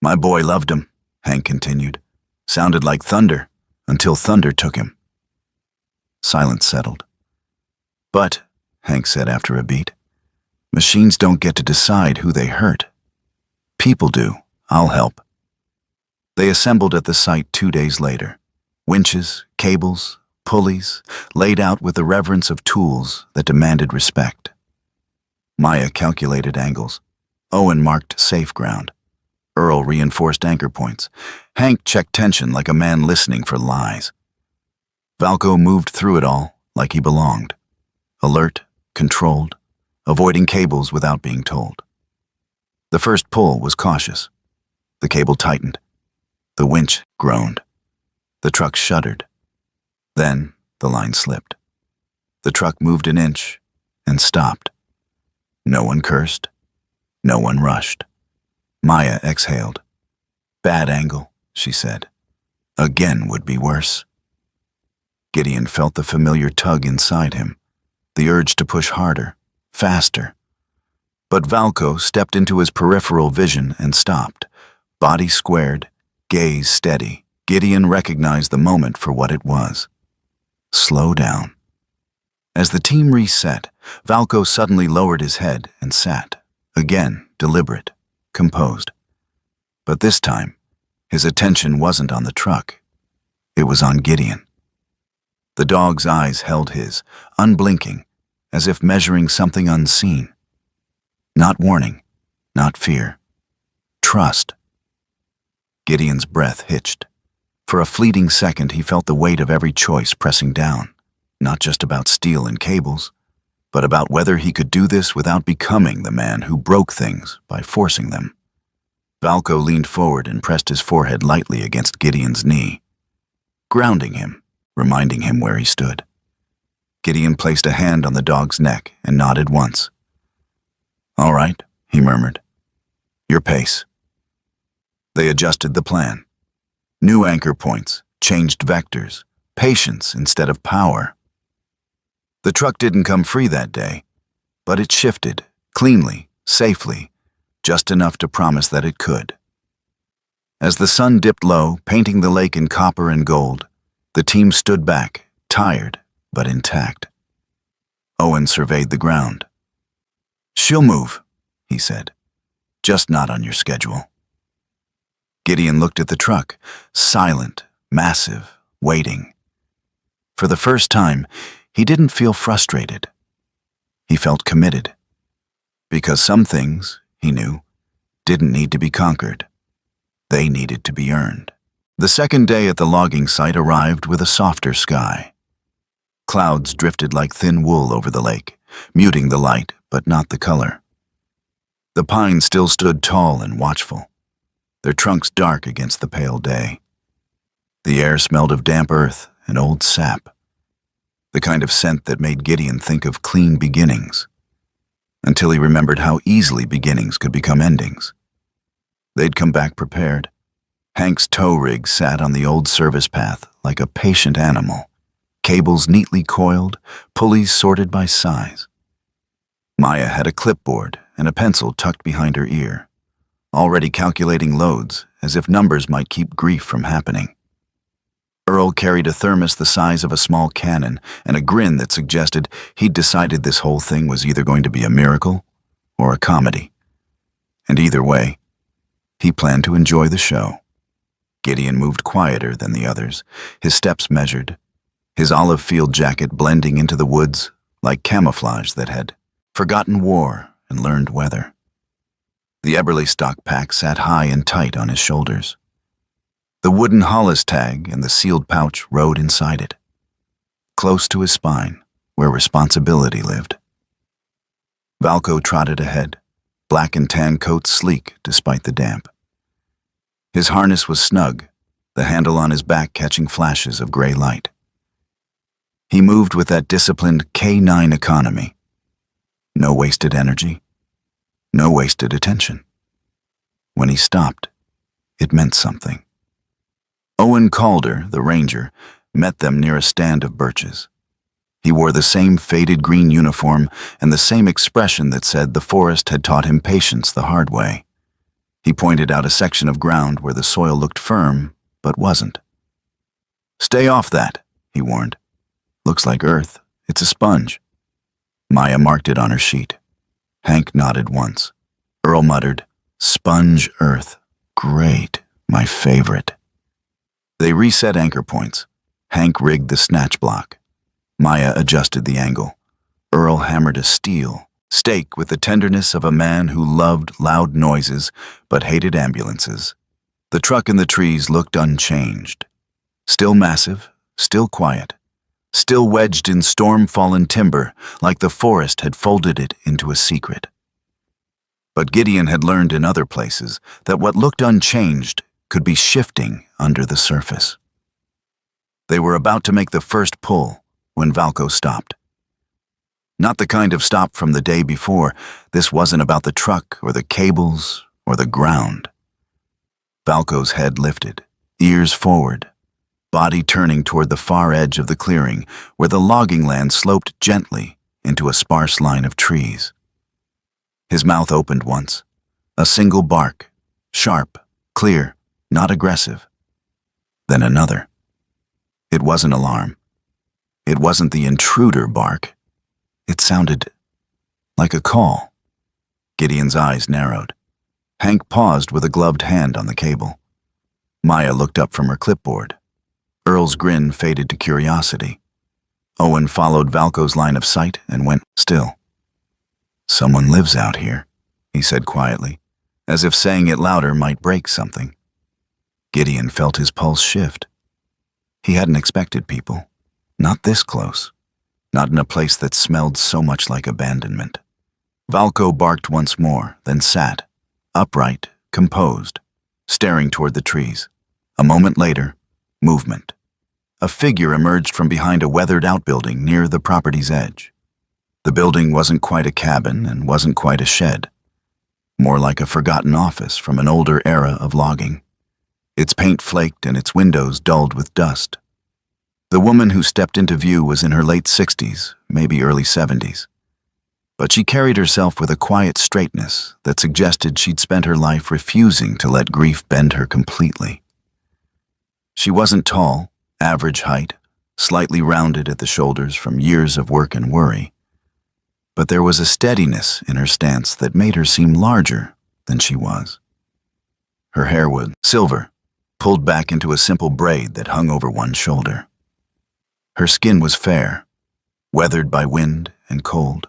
"My boy loved them," Hank continued. "Sounded like thunder, until thunder took him." Silence settled. "But," Hank said after a beat, "machines don't get to decide who they hurt. People do. I'll help." They assembled at the site 2 days later. Winches, cables, pulleys, laid out with the reverence of tools that demanded respect. Maya calculated angles. Owen marked safe ground. Earl reinforced anchor points. Hank checked tension like a man listening for lies. Valco moved through it all like he belonged. Alert, controlled, avoiding cables without being told. The first pull was cautious. The cable tightened. The winch groaned. The truck shuddered. Then the line slipped. The truck moved an inch and stopped. No one cursed. No one rushed. Maya exhaled. "Bad angle," she said. "Again would be worse." Gideon felt the familiar tug inside him, the urge to push harder, faster. But Valco stepped into his peripheral vision and stopped. Body squared, gaze steady. Gideon recognized the moment for what it was. Slow down. As the team reset, Valco suddenly lowered his head and sat, again deliberate, composed. But this time, his attention wasn't on the truck. It was on Gideon. The dog's eyes held his, unblinking, as if measuring something unseen. Not warning, not fear. Trust. Gideon's breath hitched. For a fleeting second, he felt the weight of every choice pressing down, not just about steel and cables, but about whether he could do this without becoming the man who broke things by forcing them. Valco leaned forward and pressed his forehead lightly against Gideon's knee, grounding him, reminding him where he stood. Gideon placed a hand on the dog's neck and nodded once. "All right," he murmured. "Your pace." They adjusted the plan. New anchor points, changed vectors, patience instead of power. The truck didn't come free that day, but it shifted, cleanly, safely, just enough to promise that it could. As the sun dipped low, painting the lake in copper and gold, The team stood back, tired but intact. Owen surveyed the ground. "She'll move," he said. "Just not on your schedule." Gideon looked at the truck, silent, massive, waiting. For the first time, he didn't feel frustrated. He felt committed. Because some things, he knew, didn't need to be conquered. They needed to be earned. The second day at the logging site arrived with a softer sky. Clouds drifted like thin wool over the lake, muting the light but not the color. The pines still stood tall and watchful, their trunks dark against the pale day. The air smelled of damp earth and old sap, the kind of scent that made Gideon think of clean beginnings, until he remembered how easily beginnings could become endings. They'd come back prepared. Hank's tow rig sat on the old service path like a patient animal, cables neatly coiled, pulleys sorted by size. Maya had a clipboard and a pencil tucked behind her ear, already calculating loads as if numbers might keep grief from happening. Earl carried a thermos the size of a small cannon and a grin that suggested he'd decided this whole thing was either going to be a miracle or a comedy. And either way, he planned to enjoy the show. Gideon moved quieter than the others, his steps measured, his olive field jacket blending into the woods like camouflage that had forgotten war and learned weather. The Eberly stock pack sat high and tight on his shoulders. The wooden Hollis tag and the sealed pouch rode inside it, close to his spine, where responsibility lived. Valco trotted ahead, black and tan coat sleek despite the damp. His harness was snug, the handle on his back catching flashes of gray light. He moved with that disciplined K9 economy. No wasted energy, no wasted attention. When he stopped, it meant something. Owen Calder, the ranger, met them near a stand of birches. He wore the same faded green uniform and the same expression that said the forest had taught him patience the hard way. He pointed out a section of ground where the soil looked firm, but wasn't. "Stay off that," he warned. "Looks like earth. It's a sponge." Maya marked it on her sheet. Hank nodded once. Earl muttered, "Sponge earth. Great. My favorite." They reset anchor points. Hank rigged the snatch block. Maya adjusted the angle. Earl hammered a steel stake with the tenderness of a man who loved loud noises but hated ambulances. The truck in the trees looked unchanged. Still massive, still quiet, still wedged in storm-fallen timber like the forest had folded it into a secret. But Gideon had learned in other places that what looked unchanged could be shifting under the surface. They were about to make the first pull when Valco stopped. Not the kind of stop from the day before. This wasn't about the truck or the cables or the ground. Valco's head lifted, ears forward, body turning toward the far edge of the clearing where the logging land sloped gently into a sparse line of trees. His mouth opened once, a single bark, sharp, clear, not aggressive. Then another. It wasn't alarm. It wasn't the intruder bark. It sounded like a call. Gideon's eyes narrowed. Hank paused with a gloved hand on the cable. Maya looked up from her clipboard. Earl's grin faded to curiosity. Owen followed Valco's line of sight and went still. "Someone lives out here," he said quietly, as if saying it louder might break something. Gideon felt his pulse shift. He hadn't expected people. Not this close. Not in a place that smelled so much like abandonment. Valco barked once more, then sat, upright, composed, staring toward the trees. A moment later, movement. A figure emerged from behind a weathered outbuilding near the property's edge. The building wasn't quite a cabin and wasn't quite a shed. More like a forgotten office from an older era of logging. Its paint flaked and its windows dulled with dust. The woman who stepped into view was in her late 60s, maybe early 70s. But she carried herself with a quiet straightness that suggested she'd spent her life refusing to let grief bend her completely. She wasn't tall, average height, slightly rounded at the shoulders from years of work and worry. But there was a steadiness in her stance that made her seem larger than she was. Her hair was silver, pulled back into a simple braid that hung over one shoulder. Her skin was fair, weathered by wind and cold,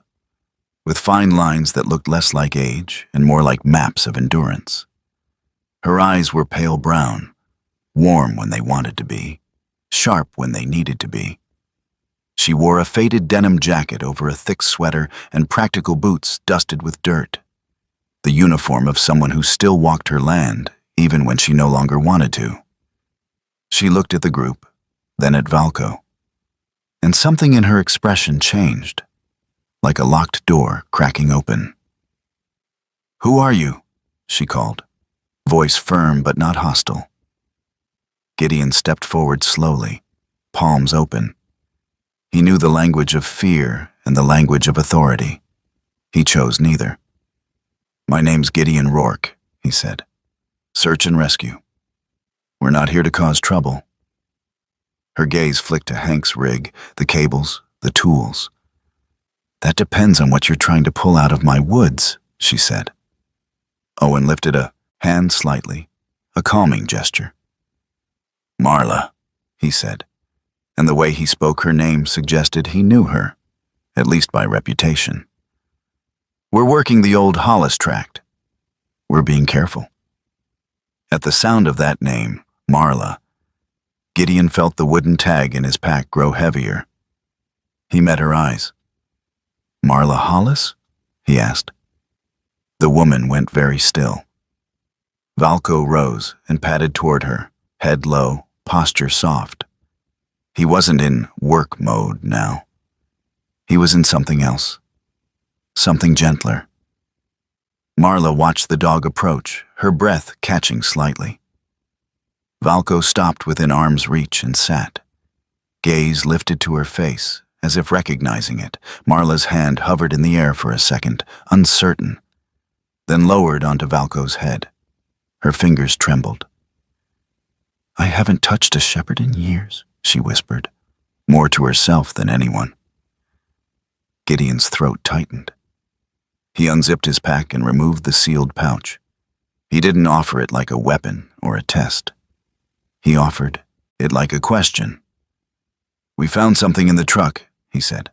with fine lines that looked less like age and more like maps of endurance. Her eyes were pale brown, warm when they wanted to be, sharp when they needed to be. She wore a faded denim jacket over a thick sweater and practical boots dusted with dirt, the uniform of someone who still walked her land even when she no longer wanted to. She looked at the group, then at Valco, and something in her expression changed, like a locked door cracking open. "Who are you?" she called, voice firm but not hostile. Gideon stepped forward slowly, palms open. He knew the language of fear and the language of authority. He chose neither. "My name's Gideon Rourke," he said. "Search and rescue. We're not here to cause trouble." Her gaze flicked to Hank's rig, the cables, the tools. "That depends on what you're trying to pull out of my woods," she said. Owen lifted a hand slightly, a calming gesture. "Marla," he said, and the way he spoke her name suggested he knew her, at least by reputation. "We're working the old Hollis tract. We're being careful." At the sound of that name, Marla, Gideon felt the wooden tag in his pack grow heavier. He met her eyes. "Marla Hollis?" he asked. The woman went very still. Valco rose and padded toward her, head low, posture soft. He wasn't in work mode now. He was in something else, something gentler. Marla watched the dog approach, her breath catching slightly. Valco stopped within arm's reach and sat. Gaze lifted to her face, as if recognizing it. Marla's hand hovered in the air for a second, uncertain, then lowered onto Valco's head. Her fingers trembled. "I haven't touched a shepherd in years," she whispered, more to herself than anyone. Gideon's throat tightened. He unzipped his pack and removed the sealed pouch. He didn't offer it like a weapon or a test. He offered it like a question. "We found something in the truck," he said.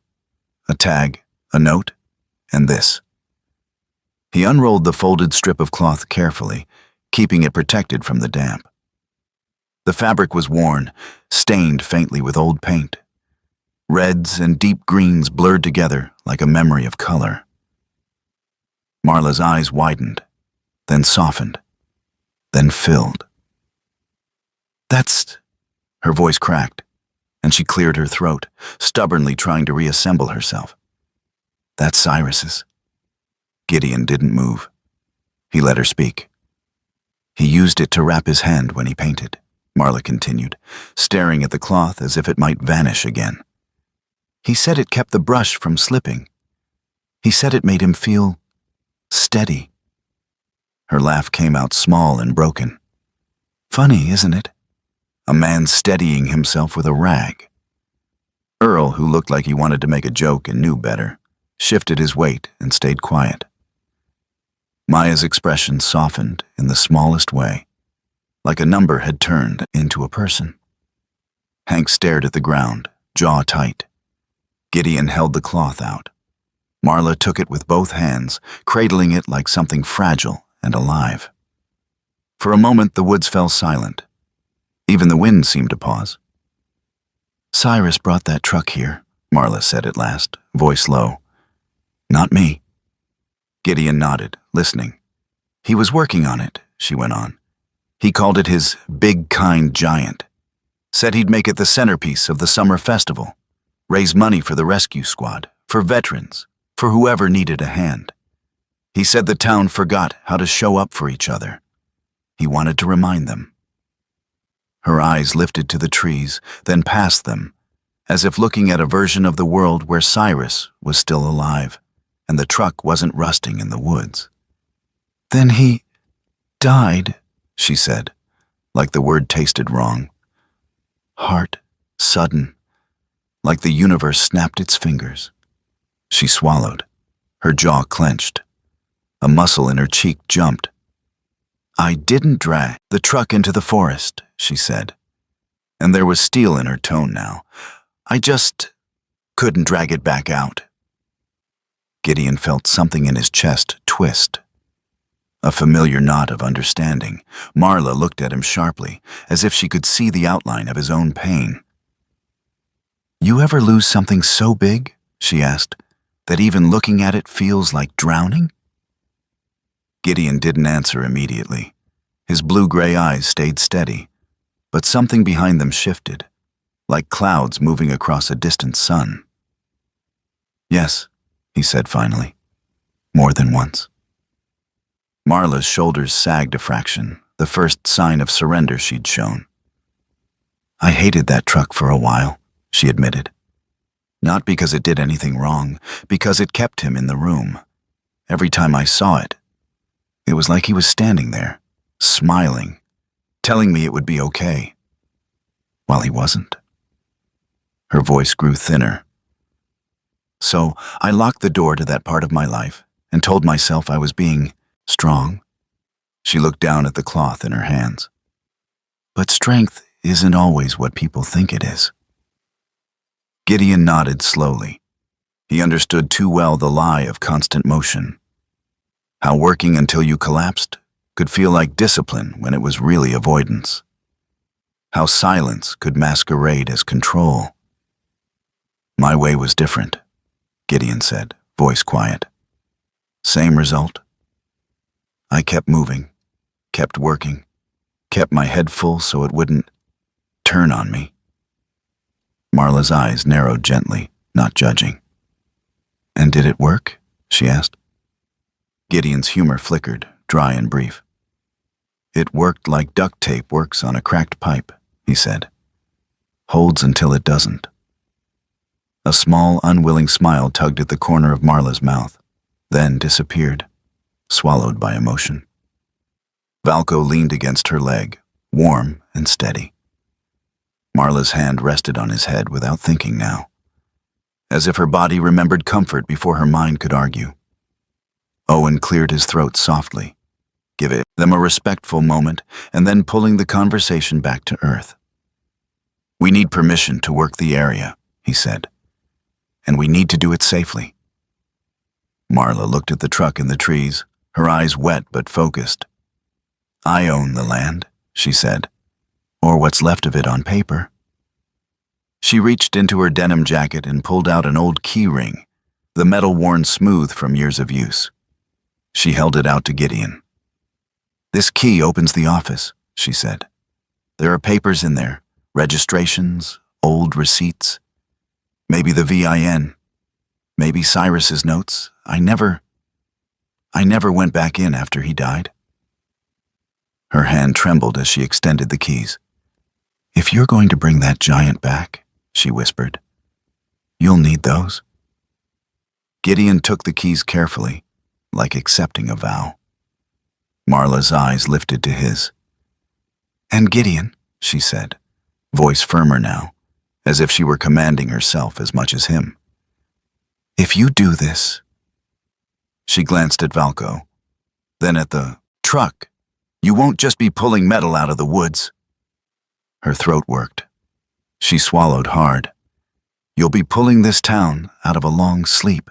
"A tag, a note, and this." He unrolled the folded strip of cloth carefully, keeping it protected from the damp. The fabric was worn, stained faintly with old paint. Reds and deep greens blurred together like a memory of color. Marla's eyes widened, then softened, then filled. "That's..." Her voice cracked, and she cleared her throat, stubbornly trying to reassemble herself. "That's Cyrus's." Gideon didn't move. He let her speak. "He used it to wrap his hand when he painted," Marla continued, staring at the cloth as if it might vanish again. "He said it kept the brush from slipping. He said it made him feel steady." Her laugh came out small and broken. "Funny, isn't it? A man steadying himself with a rag." Earl, who looked like he wanted to make a joke and knew better, shifted his weight and stayed quiet. Maya's expression softened in the smallest way, like a number had turned into a person. Hank stared at the ground, jaw tight. Gideon held the cloth out. Marla took it with both hands, cradling it like something fragile and alive. For a moment the woods fell silent. Even the wind seemed to pause. "Cyrus brought that truck here," Marla said at last, voice low. "Not me." Gideon nodded, listening. "He was working on it," she went on. "He called it his big kind giant. Said he'd make it the centerpiece of the summer festival. Raise money for the rescue squad, for veterans, for whoever needed a hand. He said the town forgot how to show up for each other. He wanted to remind them." Her eyes lifted to the trees, then past them, as if looking at a version of the world where Cyrus was still alive, and the truck wasn't rusting in the woods. "Then he died," she said, like the word tasted wrong. "Heart sudden, like the universe snapped its fingers. She swallowed, her jaw clenched. A muscle in her cheek jumped. "I didn't drag the truck into the forest," she said, and there was steel in her tone now. "I just couldn't drag it back out." Gideon felt something in his chest twist. A familiar knot of understanding. Marla looked at him sharply, as if she could see the outline of his own pain. "You ever lose something so big," she asked, "that even looking at it feels like drowning?" Gideon didn't answer immediately. His blue-gray eyes stayed steady, but something behind them shifted, like clouds moving across a distant sun. "Yes," he said finally, "more than once." Marla's shoulders sagged a fraction, the first sign of surrender she'd shown. "I hated that truck for a while," she admitted. "Not because it did anything wrong, because it kept him in the room. Every time I saw it, it was like he was standing there, smiling, telling me it would be okay, while he wasn't." Her voice grew thinner. "So I locked the door to that part of my life and told myself I was being strong." She looked down at the cloth in her hands. "But strength isn't always what people think it is." Gideon nodded slowly. He understood too well the lie of constant motion. How working until you collapsed could feel like discipline when it was really avoidance. How silence could masquerade as control. "My way was different," Gideon said, voice quiet. "Same result. I kept moving, kept working, kept my head full so it wouldn't turn on me." Marla's eyes narrowed gently, not judging. "And did it work?" she asked. Gideon's humor flickered, dry and brief. "It worked like duct tape works on a cracked pipe," he said. "Holds until it doesn't." A small, unwilling smile tugged at the corner of Marla's mouth, then disappeared, swallowed by emotion. Valco leaned against her leg, warm and steady. Marla's hand rested on his head without thinking now, as if her body remembered comfort before her mind could argue. Owen cleared his throat softly, giving them a respectful moment, and then pulling the conversation back to earth. "We need permission to work the area," he said, "and we need to do it safely." Marla looked at the truck in the trees, her eyes wet but focused. "I own the land," she said, "or what's left of it on paper." She reached into her denim jacket and pulled out an old key ring, the metal worn smooth from years of use. She held it out to Gideon. "This key opens the office," she said. "There are papers in there, registrations, old receipts, maybe the VIN, maybe Cyrus's notes. I never went back in after he died." Her hand trembled as she extended the keys. "If you're going to bring that giant back," she whispered, "you'll need those." Gideon took the keys carefully, like accepting a vow. Marla's eyes lifted to his. "And Gideon," she said, voice firmer now, as if she were commanding herself as much as him, "if you do this—" She glanced at Valco, then at the truck. "You won't just be pulling metal out of the woods." Her throat worked. She swallowed hard. "You'll be pulling this town out of a long sleep."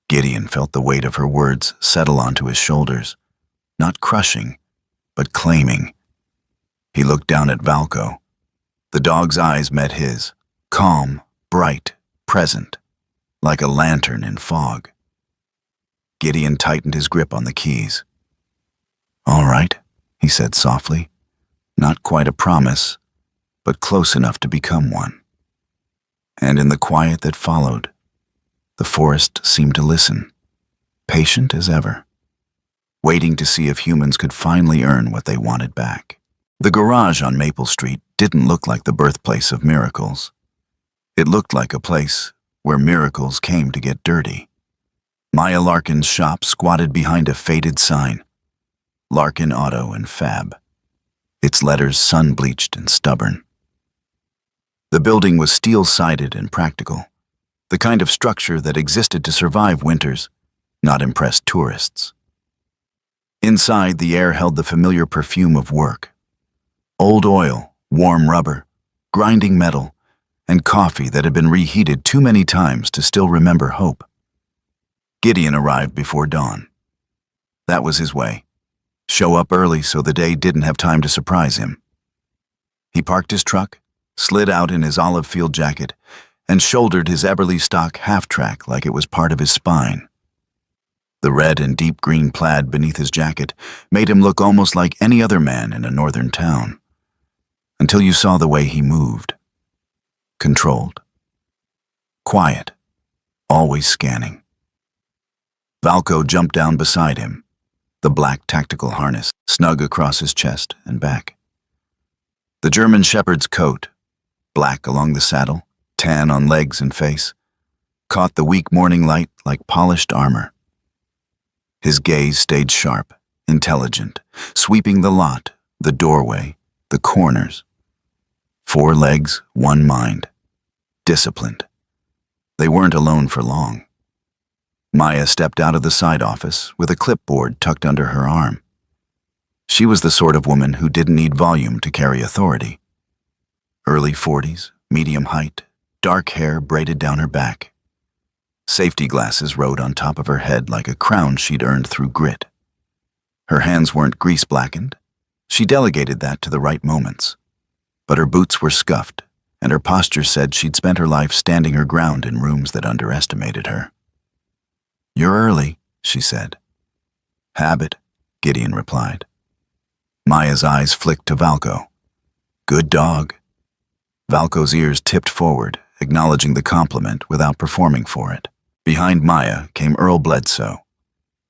Gideon felt the weight of her words settle onto his shoulders, not crushing, but claiming. He looked down at Valco. The dog's eyes met his, calm, bright, present, like a lantern in fog. Gideon tightened his grip on the keys. "All right," he said softly. Not quite a promise, but close enough to become one. And in the quiet that followed, the forest seemed to listen, patient as ever, waiting to see if humans could finally earn what they wanted back. The garage on Maple Street didn't look like the birthplace of miracles. It looked like a place where miracles came to get dirty. Maya Larkin's shop squatted behind a faded sign, Larkin Auto and Fab, its letters sun-bleached and stubborn. The building was steel-sided and practical, the kind of structure that existed to survive winters, not impress tourists. Inside, the air held the familiar perfume of work. Old oil, warm rubber, grinding metal, and coffee that had been reheated too many times to still remember hope. Gideon arrived before dawn. That was his way. Show up early so the day didn't have time to surprise him. He parked his truck, slid out in his olive field jacket, and shouldered his Eberly stock half-track like it was part of his spine. The red and deep green plaid beneath his jacket made him look almost like any other man in a northern town, until you saw the way he moved. Controlled. Quiet. Always scanning. Valco jumped down beside him, the black tactical harness snug across his chest and back. The German shepherd's coat, black along the saddle, tan on legs and face, caught the weak morning light like polished armor. His gaze stayed sharp, intelligent, sweeping the lot, the doorway, the corners. 4 legs, 1 mind. Disciplined. They weren't alone for long. Maya stepped out of the side office with a clipboard tucked under her arm. She was the sort of woman who didn't need volume to carry authority. Early 40s, medium height, dark hair braided down her back. Safety glasses rode on top of her head like a crown she'd earned through grit. Her hands weren't grease-blackened. She delegated that to the right moments. But her boots were scuffed, and her posture said she'd spent her life standing her ground in rooms that underestimated her. "You're early," she said. "Habit," Gideon replied. Maya's eyes flicked to Valco. "Good dog." Valco's ears tipped forward, acknowledging the compliment without performing for it. Behind Maya came Earl Bledsoe,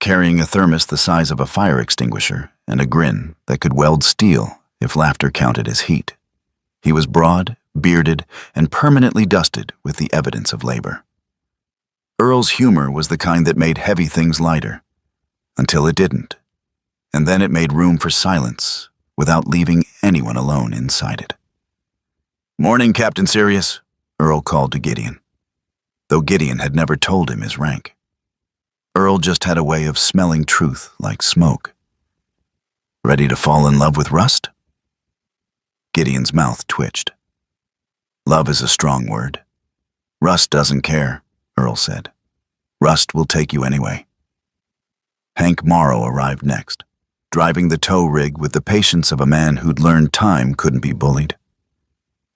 carrying a thermos the size of a fire extinguisher and a grin that could weld steel if laughter counted as heat. He was broad, bearded, and permanently dusted with the evidence of labor. Earl's humor was the kind that made heavy things lighter, until it didn't, and then it made room for silence without leaving anyone alone inside it. "Morning, Captain Sirius," Earl called to Gideon, though Gideon had never told him his rank. Earl just had a way of smelling truth like smoke. "Ready to fall in love with Rust?" Gideon's mouth twitched. "Love is a strong word. Rust doesn't care," Earl said. "Rust will take you anyway." Hank Morrow arrived next, driving the tow rig with the patience of a man who'd learned time couldn't be bullied.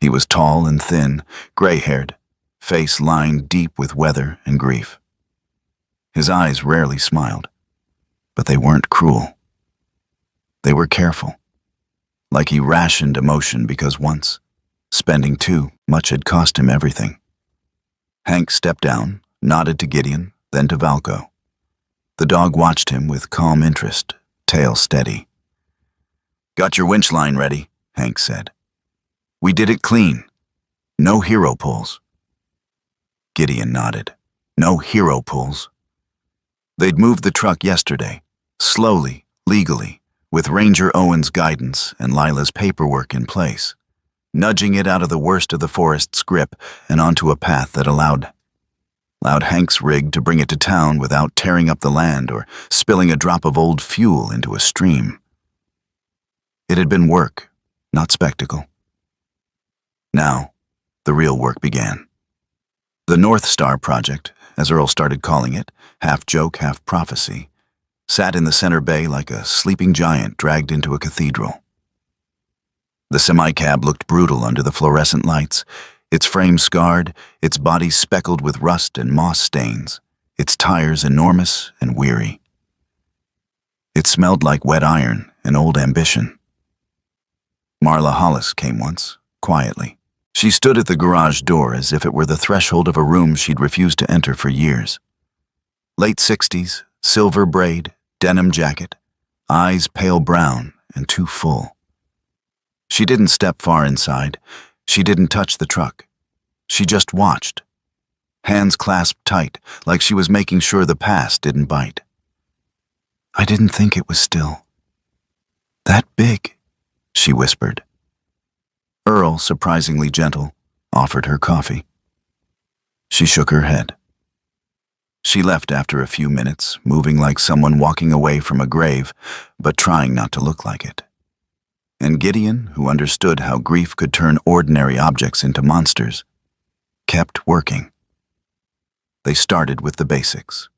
He was tall and thin, gray-haired, face lined deep with weather and grief. His eyes rarely smiled, but they weren't cruel. They were careful, like he rationed emotion because once, spending too much had cost him everything. Hank stepped down, nodded to Gideon, then to Valco. The dog watched him with calm interest, tail steady. "Got your winch line ready," Hank said. "We did it clean. No hero pulls." Gideon nodded. No hero pulls. They'd moved the truck yesterday, slowly, legally, with Ranger Owen's guidance and Lila's paperwork in place, nudging it out of the worst of the forest's grip and onto a path that allowed Hank's rig to bring it to town without tearing up the land or spilling a drop of old fuel into a stream. It had been work, not spectacle. Now, the real work began. The North Star Project, as Earl started calling it, half joke, half prophecy, sat in the center bay like a sleeping giant dragged into a cathedral. The semi-cab looked brutal under the fluorescent lights, its frame scarred, its body speckled with rust and moss stains, its tires enormous and weary. It smelled like wet iron and old ambition. Marla Hollis came once, quietly. She stood at the garage door as if it were the threshold of a room she'd refused to enter for years. Late 60s, silver braid, denim jacket, eyes pale brown and too full. She didn't step far inside. She didn't touch the truck. She just watched, hands clasped tight, like she was making sure the past didn't bite. "I didn't think it was still that big," she whispered. Earl, surprisingly gentle, offered her coffee. She shook her head. She left after a few minutes, moving like someone walking away from a grave, but trying not to look like it. And Gideon, who understood how grief could turn ordinary objects into monsters, kept working. They started with the basics.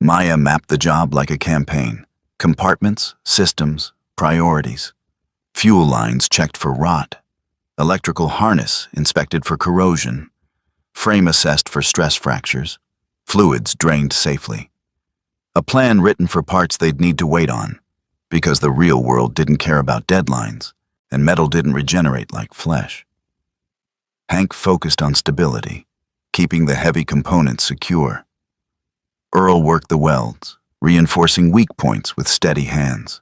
Maya mapped the job like a campaign. Compartments, systems, priorities. Fuel lines checked for rot. Electrical harness inspected for corrosion. Frame assessed for stress fractures. Fluids drained safely. A plan written for parts they'd need to wait on, because the real world didn't care about deadlines, and metal didn't regenerate like flesh. Hank focused on stability, keeping the heavy components secure. Earl worked the welds, reinforcing weak points with steady hands.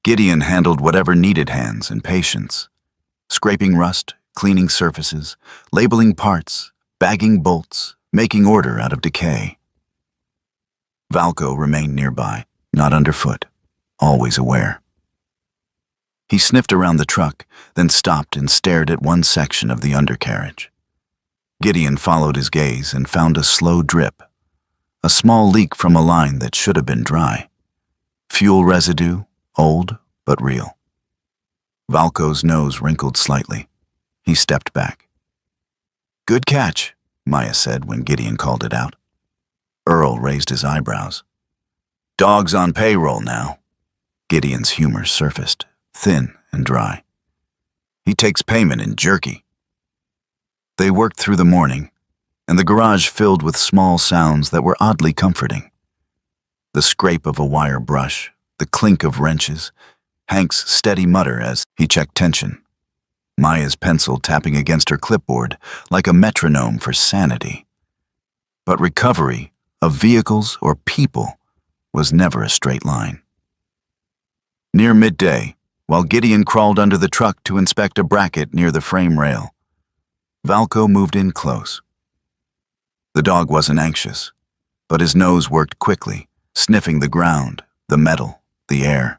Gideon handled whatever needed hands and patience, scraping rust, cleaning surfaces, labeling parts, bagging bolts, making order out of decay. Valko remained nearby, not underfoot, always aware. He sniffed around the truck, then stopped and stared at one section of the undercarriage. Gideon followed his gaze and found a slow drip, a small leak from a line that should have been dry. Fuel residue, old but real. Valko's nose wrinkled slightly. He stepped back. "Good catch," Maya said when Gideon called it out. Earl raised his eyebrows. "Dog's on payroll now." Gideon's humor surfaced, thin and dry. "He takes payment in jerky." They worked through the morning, and the garage filled with small sounds that were oddly comforting. The scrape of a wire brush, the clink of wrenches, Hank's steady mutter as he checked tension, Maya's pencil tapping against her clipboard like a metronome for sanity. But recovery of vehicles or people was never a straight line. Near midday, while Gideon crawled under the truck to inspect a bracket near the frame rail, Valko moved in close. The dog wasn't anxious, but his nose worked quickly, sniffing the ground, the metal, the air.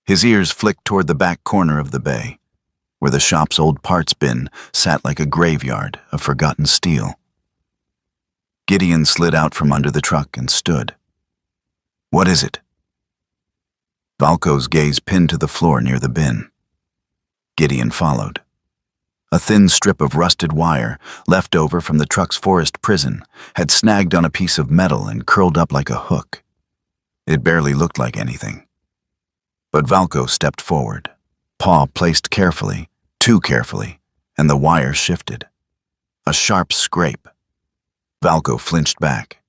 His ears flicked toward the back corner of the bay, where the shop's old parts bin sat like a graveyard of forgotten steel. Gideon slid out from under the truck and stood. "What is it?" Valko's gaze pinned to the floor near the bin. Gideon followed. A thin strip of rusted wire, left over from the truck's forest prison, had snagged on a piece of metal and curled up like a hook. It barely looked like anything. But Valko stepped forward, paw placed carefully, too carefully, and the wire shifted. A sharp scrape. Valko flinched back.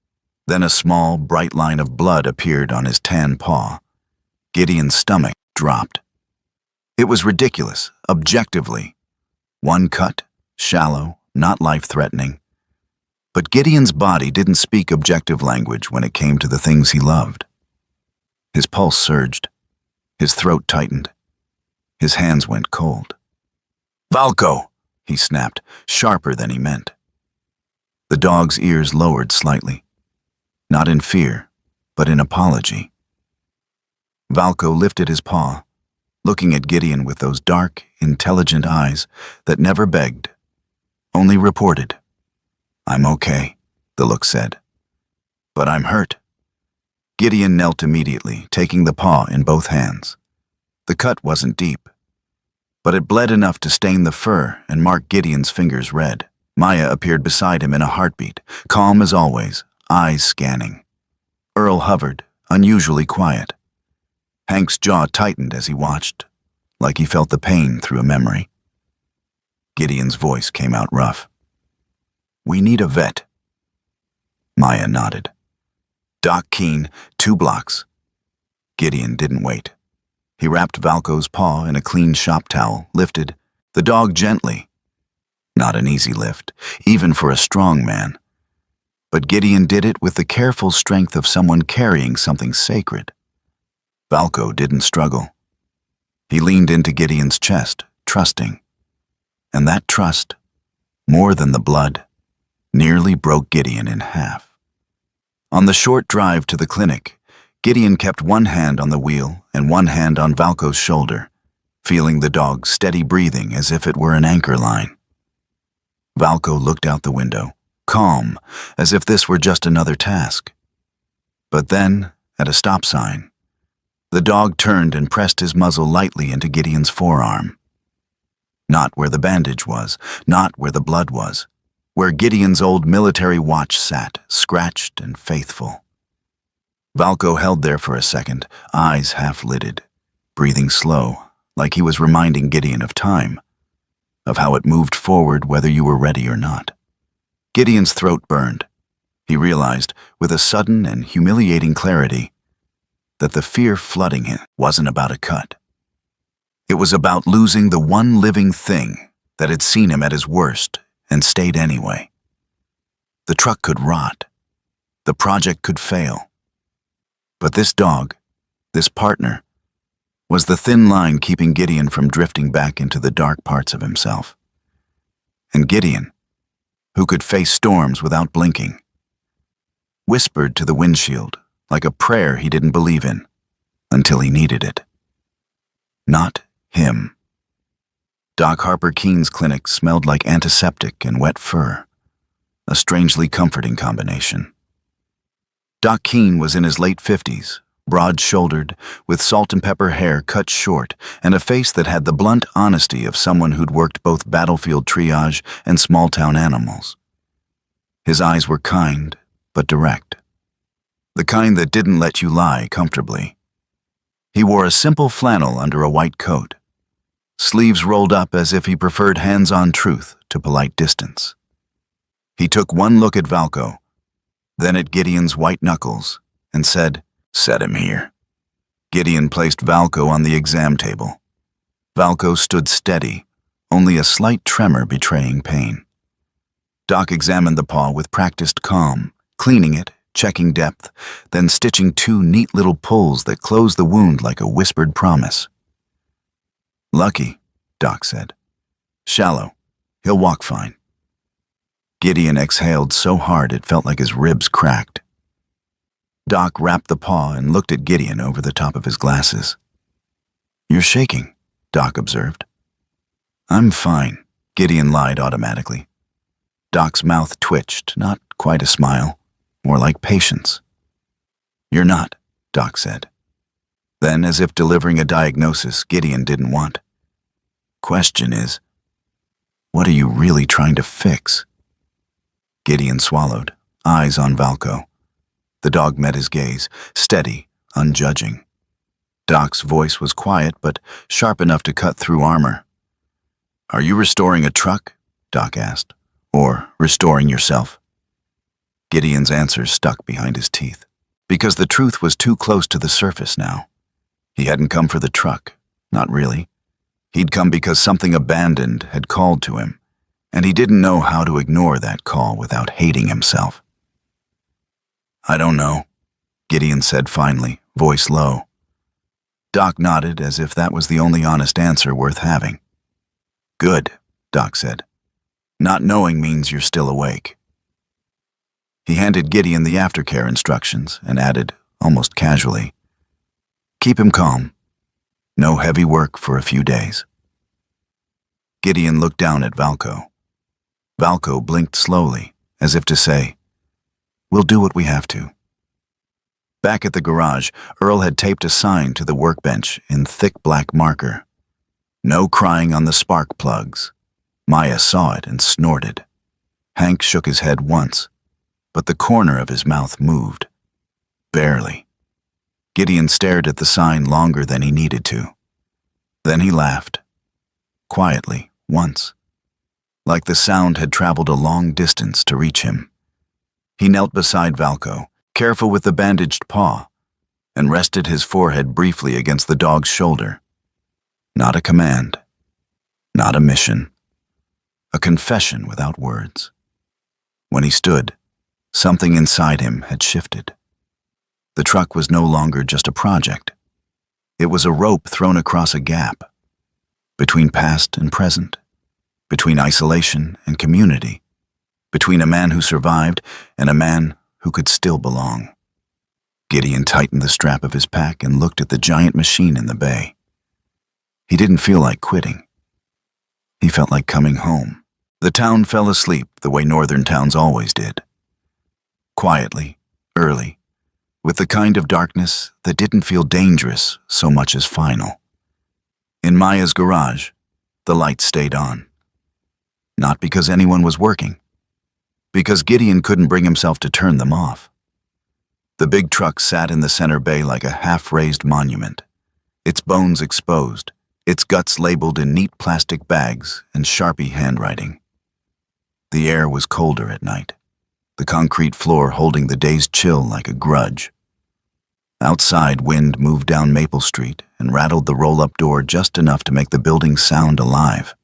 Then a small, bright line of blood appeared on his tan paw. Gideon's stomach dropped. It was ridiculous, objectively. One cut, shallow, not life-threatening. But Gideon's body didn't speak objective language when it came to the things he loved. His pulse surged. His throat tightened. His hands went cold. "Valko!" he snapped, sharper than he meant. The dog's ears lowered slightly, not in fear, but in apology. Valko lifted his paw, looking at Gideon with those dark, intelligent eyes that never begged, only reported. "I'm okay," the look said. "But I'm hurt." Gideon knelt immediately, taking the paw in both hands. The cut wasn't deep, but it bled enough to stain the fur and mark Gideon's fingers red. Maya appeared beside him in a heartbeat, calm as always, eyes scanning. Earl hovered, unusually quiet. Hank's jaw tightened as he watched, like he felt the pain through a memory. Gideon's voice came out rough. "We need a vet." Maya nodded. "Doc Keene, 2 blocks. Gideon didn't wait. He wrapped Valko's paw in a clean shop towel, lifted the dog gently. Not an easy lift, even for a strong man. But Gideon did it with the careful strength of someone carrying something sacred. Valko didn't struggle. He leaned into Gideon's chest, trusting. And that trust, more than the blood, nearly broke Gideon in half. On the short drive to the clinic, Gideon kept one hand on the wheel and one hand on Valko's shoulder, feeling the dog's steady breathing as if it were an anchor line. Valco looked out the window, calm, as if this were just another task. But then, at a stop sign, the dog turned and pressed his muzzle lightly into Gideon's forearm. Not where the bandage was, not where the blood was, where Gideon's old military watch sat, scratched and faithful. Valco held there for a second, eyes half-lidded, breathing slow, like he was reminding Gideon of time, of how it moved forward whether you were ready or not. Gideon's throat burned. He realized, with a sudden and humiliating clarity, that the fear flooding him wasn't about a cut. It was about losing the one living thing that had seen him at his worst and stayed anyway. The truck could rot. The project could fail. But this dog, this partner, was the thin line keeping Gideon from drifting back into the dark parts of himself. And Gideon, who could face storms without blinking, whispered to the windshield like a prayer he didn't believe in until he needed it. Not him. Doc Harper Keene's clinic smelled like antiseptic and wet fur, a strangely comforting combination. Doc Keene was in his late 50s, broad-shouldered, with salt and pepper hair cut short, and a face that had the blunt honesty of someone who'd worked both battlefield triage and small-town animals. His eyes were kind, but direct. The kind that didn't let you lie comfortably. He wore a simple flannel under a white coat, sleeves rolled up as if he preferred hands-on truth to polite distance. He took one look at Valco, then at Gideon's white knuckles, and said, "Set him here." Gideon placed Valco on the exam table. Valco stood steady, only a slight tremor betraying pain. Doc examined the paw with practiced calm, cleaning it, checking depth, then stitching two neat little pulls that closed the wound like a whispered promise. "Lucky," Doc said. "Shallow. He'll walk fine." Gideon exhaled so hard it felt like his ribs cracked. Doc wrapped the paw and looked at Gideon over the top of his glasses. "You're shaking," Doc observed. "I'm fine," Gideon lied automatically. Doc's mouth twitched, not quite a smile, more like patience. "You're not," Doc said. Then, as if delivering a diagnosis Gideon didn't want. "Question is, what are you really trying to fix?" Gideon swallowed, eyes on Valco. The dog met his gaze, steady, unjudging. Doc's voice was quiet, but sharp enough to cut through armor. "Are you restoring a truck?" Doc asked. "Or restoring yourself?" Gideon's answer stuck behind his teeth, because the truth was too close to the surface now. He hadn't come for the truck, not really. He'd come because something abandoned had called to him, and he didn't know how to ignore that call without hating himself. "I don't know," Gideon said finally, voice low. Doc nodded as if that was the only honest answer worth having. "Good," Doc said. "Not knowing means you're still awake." He handed Gideon the aftercare instructions and added, almost casually, "Keep him calm. No heavy work for a few days." Gideon looked down at Valco. Valco blinked slowly, as if to say, "We'll do what we have to." Back at the garage, Earl had taped a sign to the workbench in thick black marker. "No crying on the spark plugs." Maya saw it and snorted. Hank shook his head once, but the corner of his mouth moved. Barely. Gideon stared at the sign longer than he needed to. Then he laughed. Quietly, once. Like the sound had traveled a long distance to reach him. He knelt beside Valco, careful with the bandaged paw, and rested his forehead briefly against the dog's shoulder. Not a command. Not a mission. A confession without words. When he stood, something inside him had shifted. The truck was no longer just a project. It was a rope thrown across a gap, between past and present, between isolation and community, between a man who survived and a man who could still belong. Gideon tightened the strap of his pack and looked at the giant machine in the bay. He didn't feel like quitting. He felt like coming home. The town fell asleep the way northern towns always did. Quietly, early, with the kind of darkness that didn't feel dangerous so much as final. In Maya's garage, the lights stayed on. Not because anyone was working, because Gideon couldn't bring himself to turn them off. The big truck sat in the center bay like a half-raised monument, its bones exposed, its guts labeled in neat plastic bags and Sharpie handwriting. The air was colder at night, the concrete floor holding the day's chill like a grudge. Outside, wind moved down Maple Street and rattled the roll-up door just enough to make the building sound alive.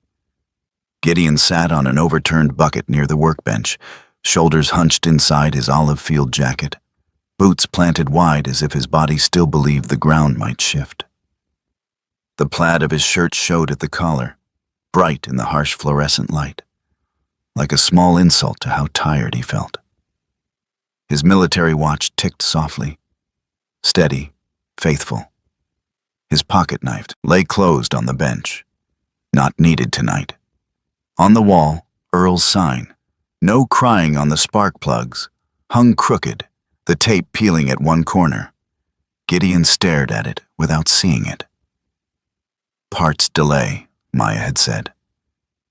Gideon sat on an overturned bucket near the workbench, shoulders hunched inside his olive field jacket, boots planted wide as if his body still believed the ground might shift. The plaid of his shirt showed at the collar, bright in the harsh fluorescent light, like a small insult to how tired he felt. His military watch ticked softly, steady, faithful. His pocket knife lay closed on the bench. Not needed tonight. On the wall, Earl's sign, no crying on the spark plugs, hung crooked, the tape peeling at one corner. Gideon stared at it without seeing it. Parts delay, Maya had said.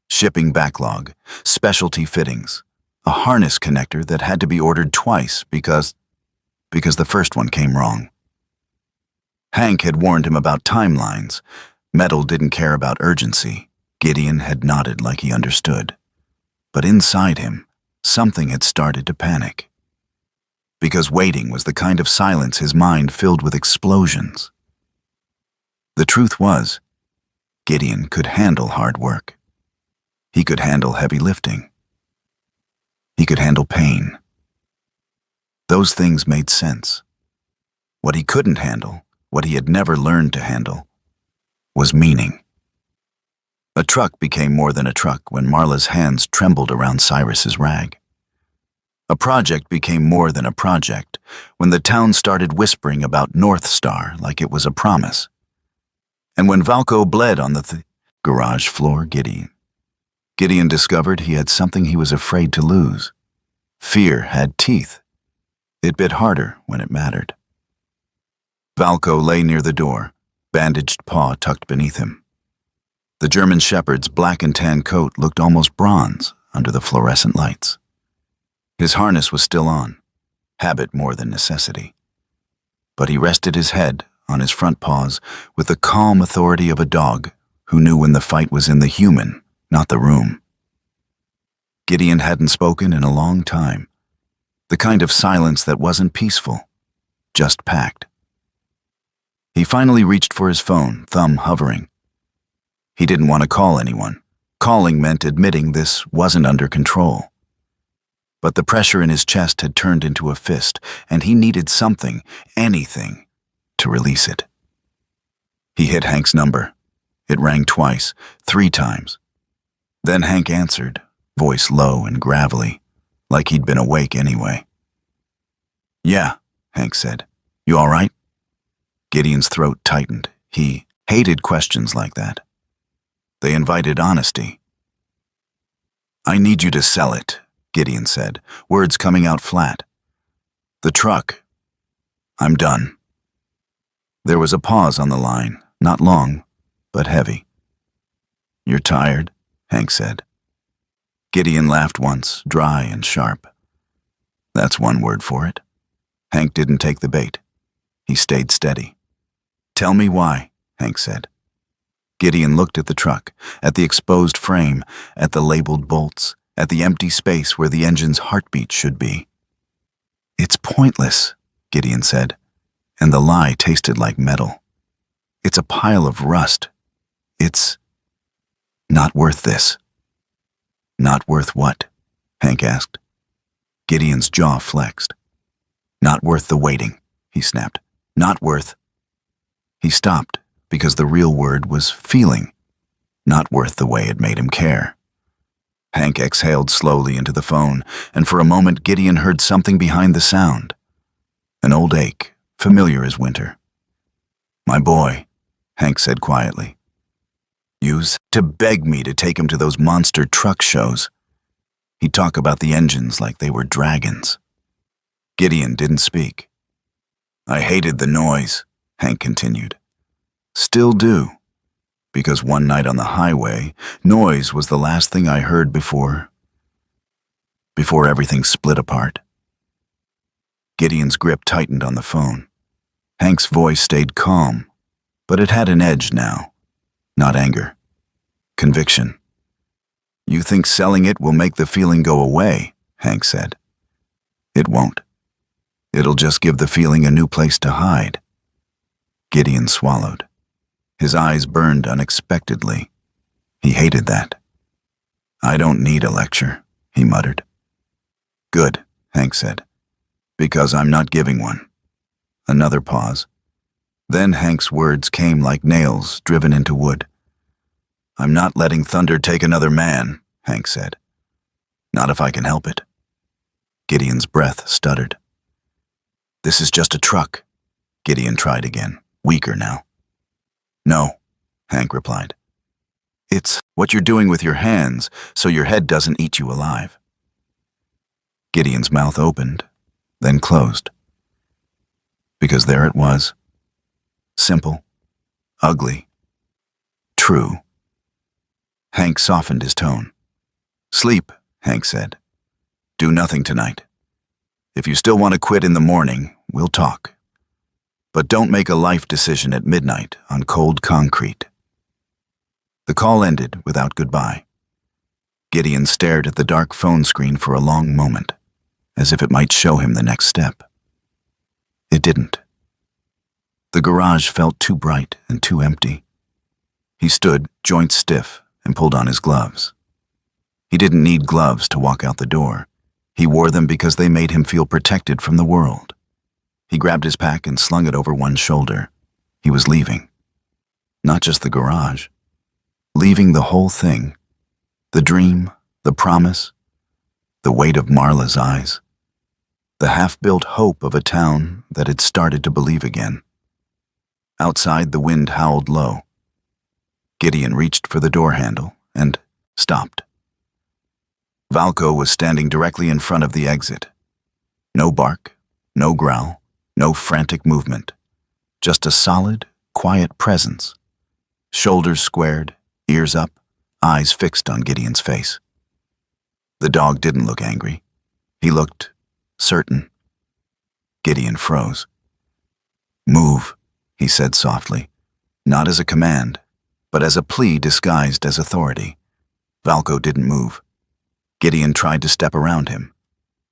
Shipping backlog, specialty fittings, a harness connector that had to be ordered twice because the first one came wrong. Hank had warned him about timelines. Metal didn't care about urgency. Gideon had nodded like he understood. But inside him, something had started to panic. Because waiting was the kind of silence his mind filled with explosions. The truth was, Gideon could handle hard work. He could handle heavy lifting. He could handle pain. Those things made sense. What he couldn't handle, what he had never learned to handle, was meaning. A truck became more than a truck when Marla's hands trembled around Cyrus's rag. A project became more than a project when the town started whispering about North Star like it was a promise. And when Valco bled on the garage floor, Gideon discovered he had something he was afraid to lose. Fear had teeth. It bit harder when it mattered. Valco lay near the door, bandaged paw tucked beneath him. The German shepherd's black and tan coat looked almost bronze under the fluorescent lights. His harness was still on, habit more than necessity. But he rested his head on his front paws with the calm authority of a dog who knew when the fight was in the human, not the room. Gideon hadn't spoken in a long time, the kind of silence that wasn't peaceful, just packed. He finally reached for his phone, thumb hovering. He didn't want to call anyone. Calling meant admitting this wasn't under control. But the pressure in his chest had turned into a fist, and he needed something, anything, to release it. He hit Hank's number. It rang twice, 3 times. Then Hank answered, voice low and gravelly, like he'd been awake anyway. "Yeah," Hank said. "You all right?" Gideon's throat tightened. He hated questions like that. They invited honesty. "I need you to sell it," Gideon said, words coming out flat. "The truck. I'm done." There was a pause on the line, not long, but heavy. "You're tired?" Hank said. Gideon laughed once, dry and sharp. "That's one word for it." Hank didn't take the bait. He stayed steady. "Tell me why," Hank said. Gideon looked at the truck, at the exposed frame, at the labeled bolts, at the empty space where the engine's heartbeat should be. "It's pointless," Gideon said, and the lie tasted like metal. "It's a pile of rust. It's not worth this." "Not worth what?" Hank asked. Gideon's jaw flexed. "Not worth the waiting," he snapped. "Not worth—" He stopped because the real word was feeling, not worth the way it made him care. Hank exhaled slowly into the phone, and for a moment Gideon heard something behind the sound. An old ache, familiar as winter. "My boy," Hank said quietly. "Used to beg me to take him to those monster truck shows." He'd talk about the engines like they were dragons. Gideon didn't speak. I hated the noise, Hank continued. Still do, because one night on the highway, noise was the last thing I heard before everything split apart. Gideon's grip tightened on the phone. Hank's voice stayed calm, but it had an edge now. Not anger. Conviction. You think selling it will make the feeling go away, Hank said. It won't. It'll just give the feeling a new place to hide. Gideon swallowed. His eyes burned unexpectedly. He hated that. I don't need a lecture, he muttered. Good, Hank said, because I'm not giving one. Another pause. Then Hank's words came like nails driven into wood. I'm not letting thunder take another man, Hank said. Not if I can help it. Gideon's breath stuttered. This is just a truck. Gideon tried again, weaker now. No, Hank replied. It's what you're doing with your hands so your head doesn't eat you alive. Gideon's mouth opened, then closed. Because there it was. Simple, ugly, true. Hank softened his tone. Sleep, Hank said. Do nothing tonight. If you still want to quit in the morning, we'll talk. But don't make a life decision at midnight on cold concrete. The call ended without goodbye. Gideon stared at the dark phone screen for a long moment, as if it might show him the next step. It didn't. The garage felt too bright and too empty. He stood, joints stiff, and pulled on his gloves. He didn't need gloves to walk out the door. He wore them because they made him feel protected from the world. He grabbed his pack and slung it over one shoulder. He was leaving. Not just the garage. Leaving the whole thing. The dream, the promise, the weight of Marla's eyes. The half-built hope of a town that had started to believe again. Outside, the wind howled low. Gideon reached for the door handle and stopped. Valco was standing directly in front of the exit. No bark, no growl, no frantic movement. Just a solid, quiet presence. Shoulders squared, ears up, eyes fixed on Gideon's face. The dog didn't look angry. He looked certain. Gideon froze. Move, he said softly, not as a command, but as a plea disguised as authority. Valco didn't move. Gideon tried to step around him.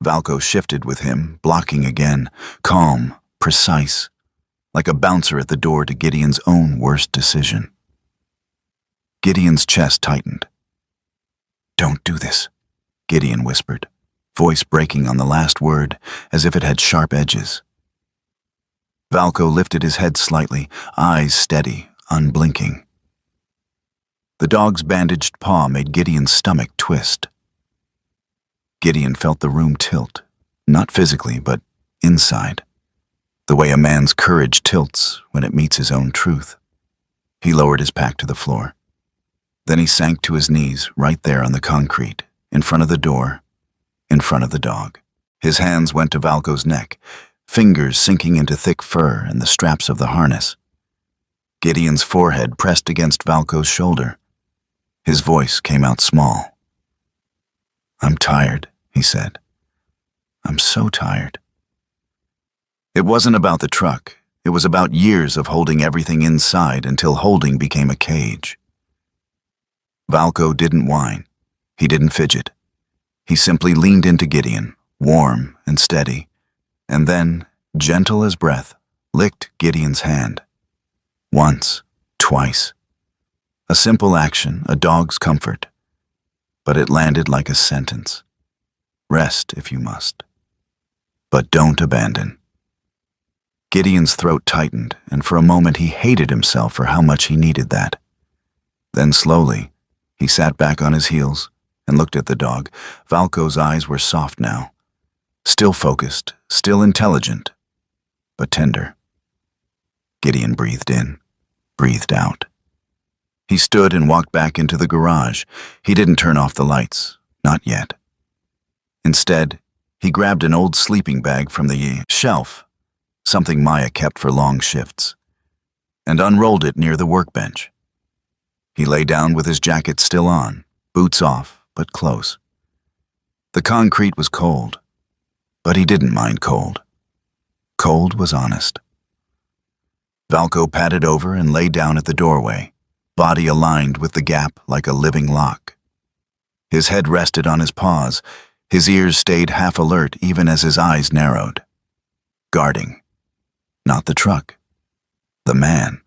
Valco shifted with him, blocking again, calm, precise, like a bouncer at the door to Gideon's own worst decision. Gideon's chest tightened. Don't do this, Gideon whispered, voice breaking on the last word as if it had sharp edges. Valco lifted his head slightly, eyes steady, unblinking. The dog's bandaged paw made Gideon's stomach twist. Gideon felt the room tilt, not physically, but inside, the way a man's courage tilts when it meets his own truth. He lowered his pack to the floor. Then he sank to his knees right there on the concrete, in front of the door, in front of the dog. His hands went to Valco's neck, fingers sinking into thick fur and the straps of the harness. Gideon's forehead pressed against Valco's shoulder. His voice came out small. I'm tired, he said. I'm so tired. It wasn't about the truck. It was about years of holding everything inside until holding became a cage. Valco didn't whine. He didn't fidget. He simply leaned into Gideon, warm and steady, and then, gentle as breath, licked Gideon's hand. Once, twice. A simple action, a dog's comfort. But it landed like a sentence. Rest if you must. But don't abandon. Gideon's throat tightened, and for a moment he hated himself for how much he needed that. Then slowly, he sat back on his heels and looked at the dog. Valco's eyes were soft now. Still focused, still intelligent, but tender. Gideon breathed in, breathed out. He stood and walked back into the garage. He didn't turn off the lights, not yet. Instead, he grabbed an old sleeping bag from the shelf, something Maya kept for long shifts, and unrolled it near the workbench. He lay down with his jacket still on, boots off, but close. The concrete was cold, but he didn't mind cold. Cold was honest. Valko padded over and lay down at the doorway, body aligned with the gap like a living lock. His head rested on his paws, his ears stayed half alert even as his eyes narrowed. Guarding. Not the truck. The man.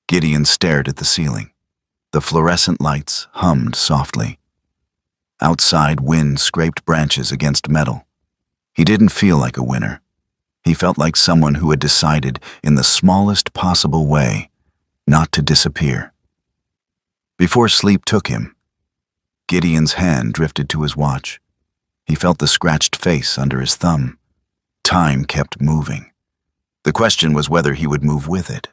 Gideon stared at the ceiling. The fluorescent lights hummed softly. Outside, wind scraped branches against metal. He didn't feel like a winner. He felt like someone who had decided, in the smallest possible way, not to disappear. Before sleep took him, Gideon's hand drifted to his watch. He felt the scratched face under his thumb. Time kept moving. The question was whether he would move with it.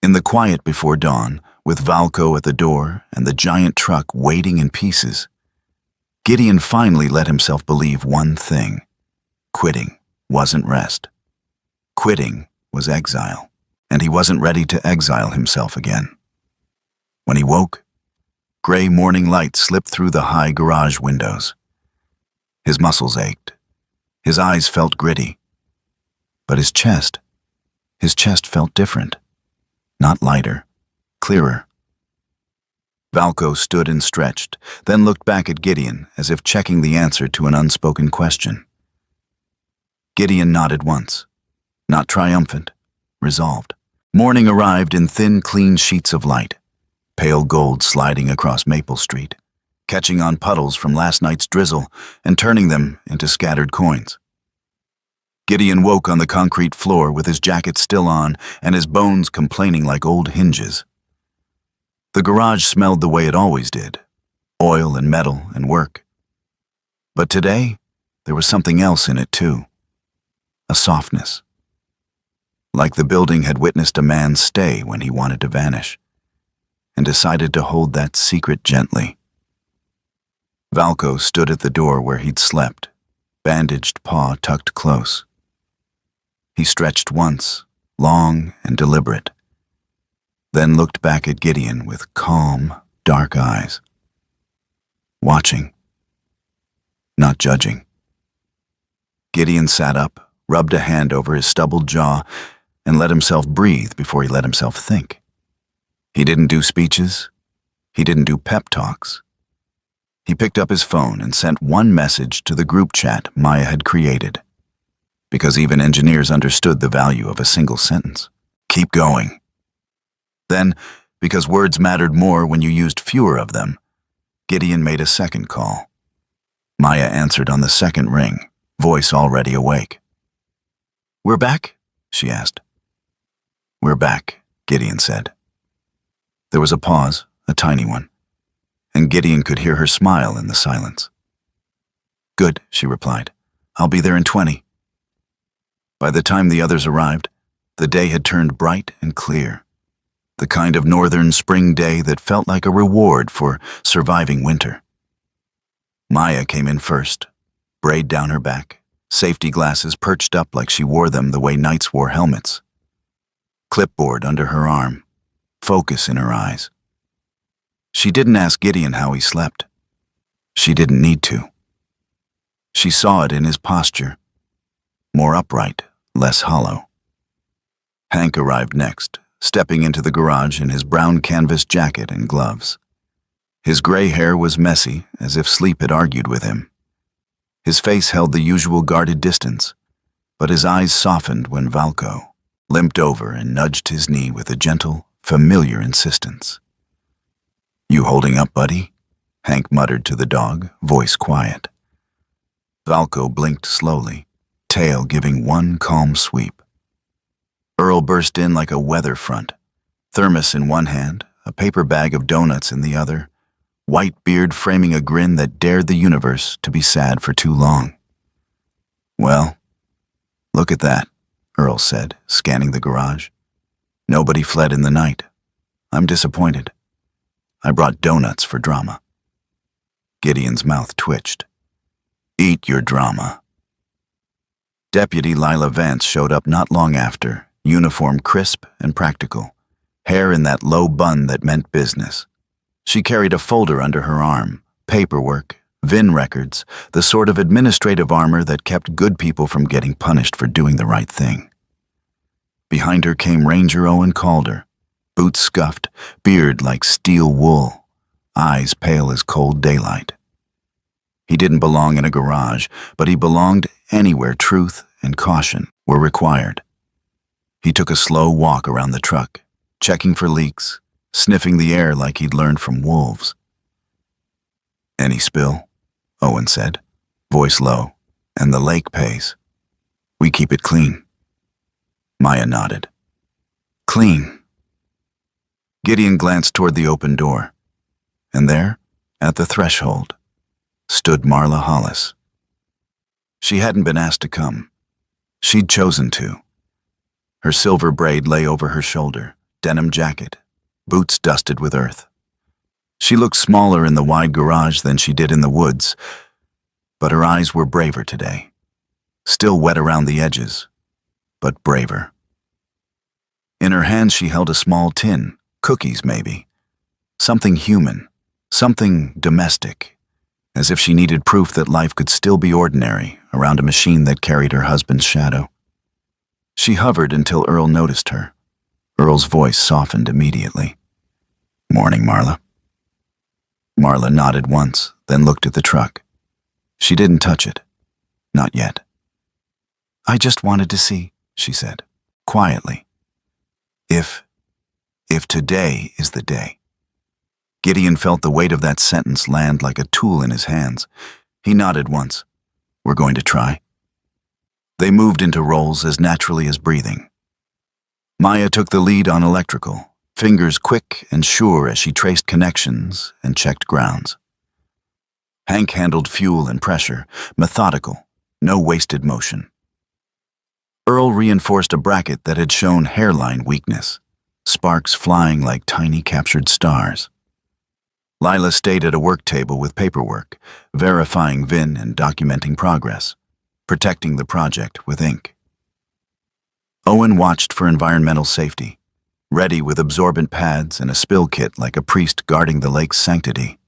In the quiet before dawn, with Valko at the door and the giant truck waiting in pieces, Gideon finally let himself believe one thing. Quitting wasn't rest. Quitting was exile, and he wasn't ready to exile himself again. When he woke, gray morning light slipped through the high garage windows. His muscles ached. His eyes felt gritty. But his chest felt different. Not lighter, clearer. Valko stood and stretched, then looked back at Gideon as if checking the answer to an unspoken question. Gideon nodded once, not triumphant, resolved. Morning arrived in thin, clean sheets of light, pale gold sliding across Maple Street, catching on puddles from last night's drizzle and turning them into scattered coins. Gideon woke on the concrete floor with his jacket still on and his bones complaining like old hinges. The garage smelled the way it always did, oil and metal and work. But today, there was something else in it too. A softness. Like the building had witnessed a man stay when he wanted to vanish, and decided to hold that secret gently. Valko stood at the door where he'd slept, bandaged paw tucked close. He stretched once, long and deliberate, then looked back at Gideon with calm, dark eyes. Watching, not judging. Gideon sat up, rubbed a hand over his stubbled jaw, and let himself breathe before he let himself think. He didn't do speeches. He didn't do pep talks. He picked up his phone and sent one message to the group chat Maya had created, because even engineers understood the value of a single sentence. Keep going. Then, because words mattered more when you used fewer of them, Gideon made a second call. Maya answered on the second ring, voice already awake. "We're back?" she asked. "We're back," Gideon said. There was a pause, a tiny one, and Gideon could hear her smile in the silence. "Good," she replied. "I'll be there in 20. By the time the others arrived, the day had turned bright and clear, the kind of northern spring day that felt like a reward for surviving winter. Maya came in first, braid down her back, safety glasses perched up like she wore them the way knights wore helmets. Clipboard under her arm, focus in her eyes. She didn't ask Gideon how he slept. She didn't need to. She saw it in his posture, more upright, less hollow. Hank arrived next, stepping into the garage in his brown canvas jacket and gloves. His gray hair was messy, as if sleep had argued with him. His face held the usual guarded distance, but his eyes softened when Valko limped over and nudged his knee with a gentle, familiar insistence. "You holding up, buddy?" Hank muttered to the dog, voice quiet. Valko blinked slowly, tail giving one calm sweep. Earl burst in like a weather front, thermos in one hand, a paper bag of donuts in the other, white beard framing a grin that dared the universe to be sad for too long. "Well, look at that," Earl said, scanning the garage. "Nobody fled in the night. I'm disappointed. I brought donuts for drama." Gideon's mouth twitched. Eat your drama. Deputy Lila Vance showed up not long after, uniform crisp and practical, hair in that low bun that meant business. She carried a folder under her arm, paperwork, VIN records, the sort of administrative armor that kept good people from getting punished for doing the right thing. Behind her came Ranger Owen Calder, boots scuffed, beard like steel wool, eyes pale as cold daylight. He didn't belong in a garage, but he belonged anywhere truth and caution were required. He took a slow walk around the truck, checking for leaks, sniffing the air like he'd learned from wolves. "Any spill?" Owen said, voice low, "and the lake pays. We keep it clean." Maya nodded. "Clean." Gideon glanced toward the open door, and there, at the threshold, stood Marla Hollis. She hadn't been asked to come. She'd chosen to. Her silver braid lay over her shoulder, denim jacket, boots dusted with earth. She looked smaller in the wide garage than she did in the woods, but her eyes were braver today. Still wet around the edges, but braver. In her hand she held a small tin, cookies maybe. Something human, something domestic, as if she needed proof that life could still be ordinary around a machine that carried her husband's shadow. She hovered until Earl noticed her. Earl's voice softened immediately. "Morning, Marla." Marla nodded once, then looked at the truck. She didn't touch it. Not yet. "I just wanted to see," she said, quietly. If today is the day." Gideon felt the weight of that sentence land like a tool in his hands. He nodded once. "We're going to try." They moved into roles as naturally as breathing. Maya took the lead on electrical, fingers quick and sure as she traced connections and checked grounds. Hank handled fuel and pressure, methodical, no wasted motion. Earl reinforced a bracket that had shown hairline weakness, sparks flying like tiny captured stars. Lila stayed at a work table with paperwork, verifying VIN and documenting progress, protecting the project with ink. Owen watched for environmental safety, ready with absorbent pads and a spill kit like a priest guarding the lake's sanctity.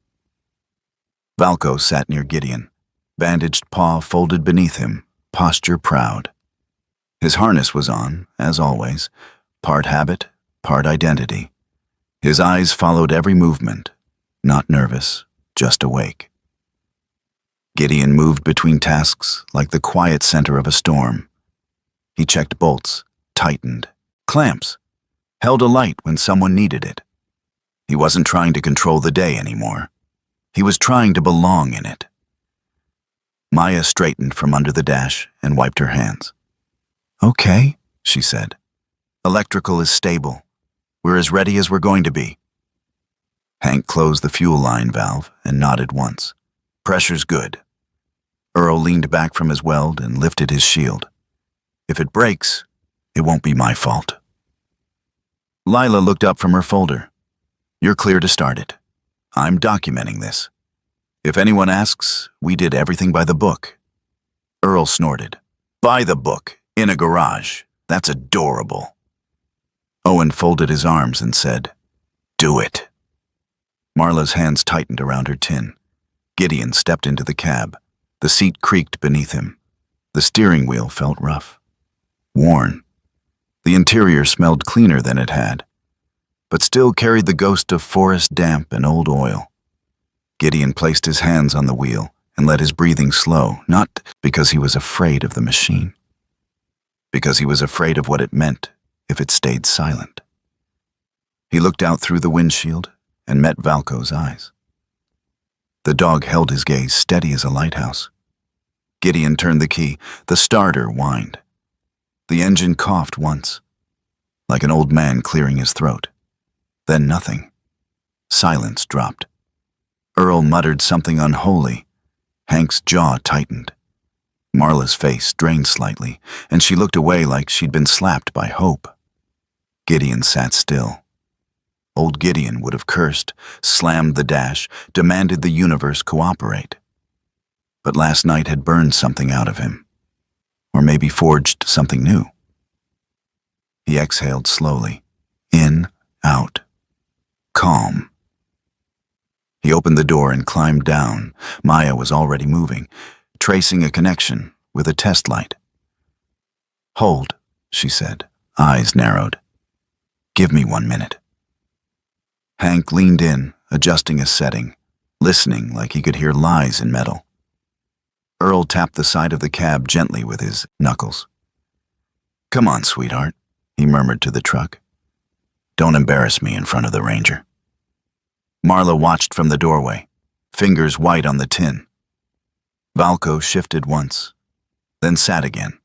Valco sat near Gideon, bandaged paw folded beneath him, posture proud. His harness was on, as always, part habit, part identity. His eyes followed every movement, not nervous, just awake. Gideon moved between tasks like the quiet center of a storm. He checked bolts, tightened, clamps, held a light when someone needed it. He wasn't trying to control the day anymore. He was trying to belong in it. Maya straightened from under the dash and wiped her hands. "Okay," she said. "Electrical is stable. We're as ready as we're going to be." Hank closed the fuel line valve and nodded once. "Pressure's good." Earl leaned back from his weld and lifted his shield. "If it breaks, it won't be my fault." Lila looked up from her folder. "You're clear to start it. I'm documenting this. If anyone asks, we did everything by the book." Earl snorted. "By the book, in a garage. That's adorable." Owen folded his arms and said, "Do it." Marla's hands tightened around her tin. Gideon stepped into the cab. The seat creaked beneath him. The steering wheel felt rough, worn. The interior smelled cleaner than it had, but still carried the ghost of forest damp and old oil. Gideon placed his hands on the wheel and let his breathing slow, not because he was afraid of the machine, because he was afraid of what it meant if it stayed silent. He looked out through the windshield and met Valco's eyes. The dog held his gaze steady as a lighthouse. Gideon turned the key. The starter whined. The engine coughed once, like an old man clearing his throat. Then nothing. Silence dropped. Earl muttered something unholy. Hank's jaw tightened. Marla's face drained slightly, and she looked away like she'd been slapped by hope. Gideon sat still. Old Gideon would have cursed, slammed the dash, demanded the universe cooperate. but last night had burned something out of him, or maybe forged something new. He exhaled slowly, in, out, calm. He opened the door and climbed down. Maya was already moving, tracing a connection with a test light. "Hold," she said, eyes narrowed. "Give me 1 minute." Hank leaned in, adjusting a setting, listening like he could hear lies in metal. Earl tapped the side of the cab gently with his knuckles. "Come on, sweetheart," he murmured to the truck. "Don't embarrass me in front of the ranger." Marla watched from the doorway, fingers white on the tin. Valco shifted once, then sat again,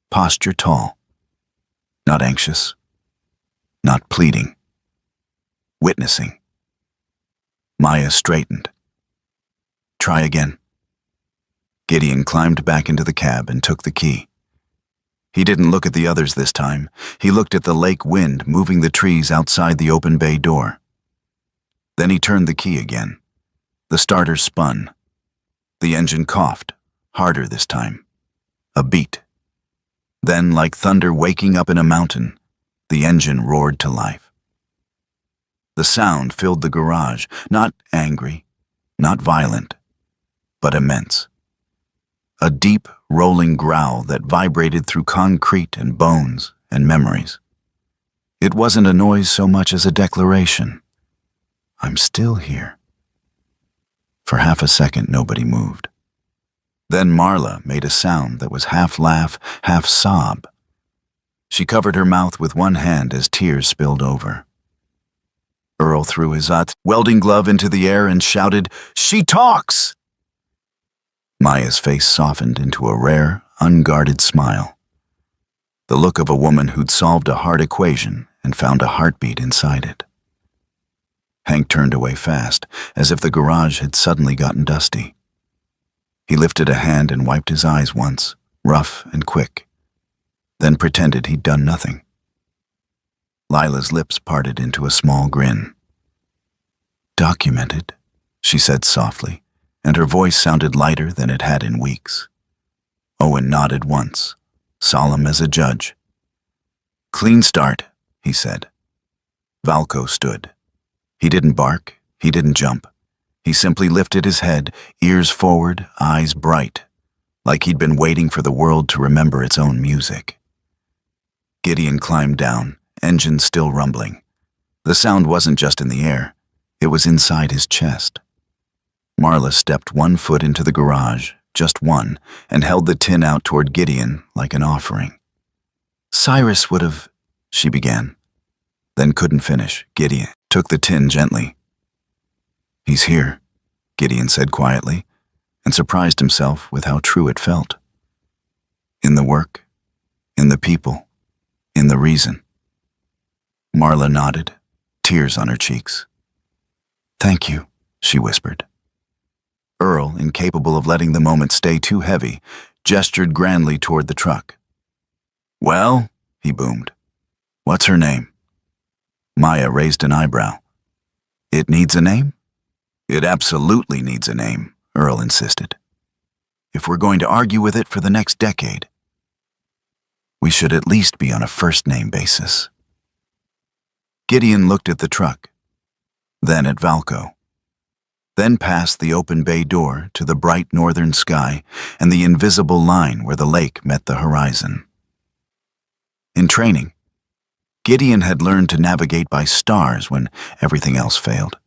posture tall. Not anxious, not pleading. Witnessing. Maya straightened. "Try again." Gideon climbed back into the cab and took the key. He didn't look at the others this time. He looked at the lake wind moving the trees outside the open bay door. Then he turned the key again. The starter spun. The engine coughed, harder this time. A beat. Then, like thunder waking up in a mountain, the engine roared to life. The sound filled the garage, not angry, not violent, but immense. A deep, rolling growl that vibrated through concrete and bones and memories. It wasn't a noise so much as a declaration. I'm still here. For half a second, nobody moved. Then Marla made a sound that was half laugh, half sob. She covered her mouth with one hand as tears spilled over. Earl threw his welding glove into the air and shouted, "She talks!" Maya's face softened into a rare, unguarded smile. The look of a woman who'd solved a hard equation and found a heartbeat inside it. Hank turned away fast, as if the garage had suddenly gotten dusty. He lifted a hand and wiped his eyes once, rough and quick, then pretended he'd done nothing. Lila's lips parted into a small grin. "Documented," she said softly, and her voice sounded lighter than it had in weeks. Owen nodded once, solemn as a judge. "Clean start," he said. Valco stood. He didn't bark, he didn't jump. He simply lifted his head, ears forward, eyes bright, like he'd been waiting for the world to remember its own music. Gideon climbed down, engine still rumbling. The sound wasn't just in the air, it was inside his chest. Marla stepped 1 foot into the garage, just one, and held the tin out toward Gideon like an offering. "Cyrus would have," she began, then couldn't finish. Gideon took the tin gently. "He's here," Gideon said quietly, and surprised himself with how true it felt. In the work, in the people, in the reason. Marla nodded, tears on her cheeks. "Thank you," she whispered. Earl, incapable of letting the moment stay too heavy, gestured grandly toward the truck. "Well," he boomed, "what's her name?" Maya raised an eyebrow. "It needs a name?" "It absolutely needs a name," Earl insisted. "If we're going to argue with it for the next decade, we should at least be on a first-name basis." Gideon looked at the truck, then at Valco, then past the open bay door to the bright northern sky and the invisible line where the lake met the horizon. In training, Gideon had learned to navigate by stars when everything else failed.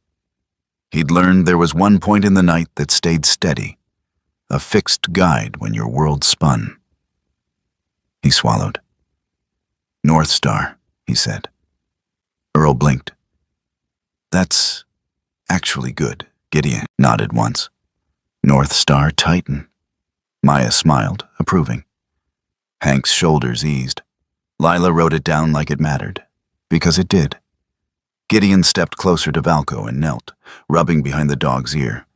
He'd learned there was one point in the night that stayed steady, a fixed guide when your world spun. He swallowed. "North Star," he said. Earl blinked. "That's actually good," Gideon nodded once. "North Star Titan." Maya smiled, approving. Hank's shoulders eased. Lila wrote it down like it mattered, because it did. Gideon stepped closer to Valco and knelt, rubbing behind the dog's ear.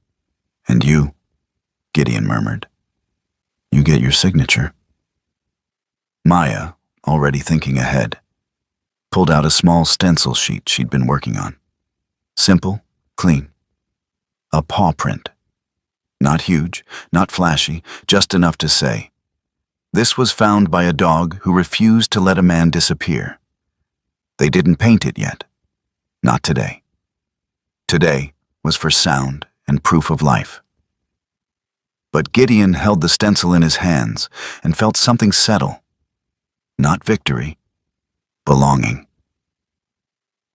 "And you," Gideon murmured. "You get your signature." Maya, already thinking ahead, pulled out a small stencil sheet she'd been working on. Simple, clean. A paw print. Not huge, not flashy, just enough to say, "This was found by a dog who refused to let a man disappear." They didn't paint it yet. Not today. Today was for sound and proof of life. But Gideon held the stencil in his hands and felt something settle. Not victory, belonging.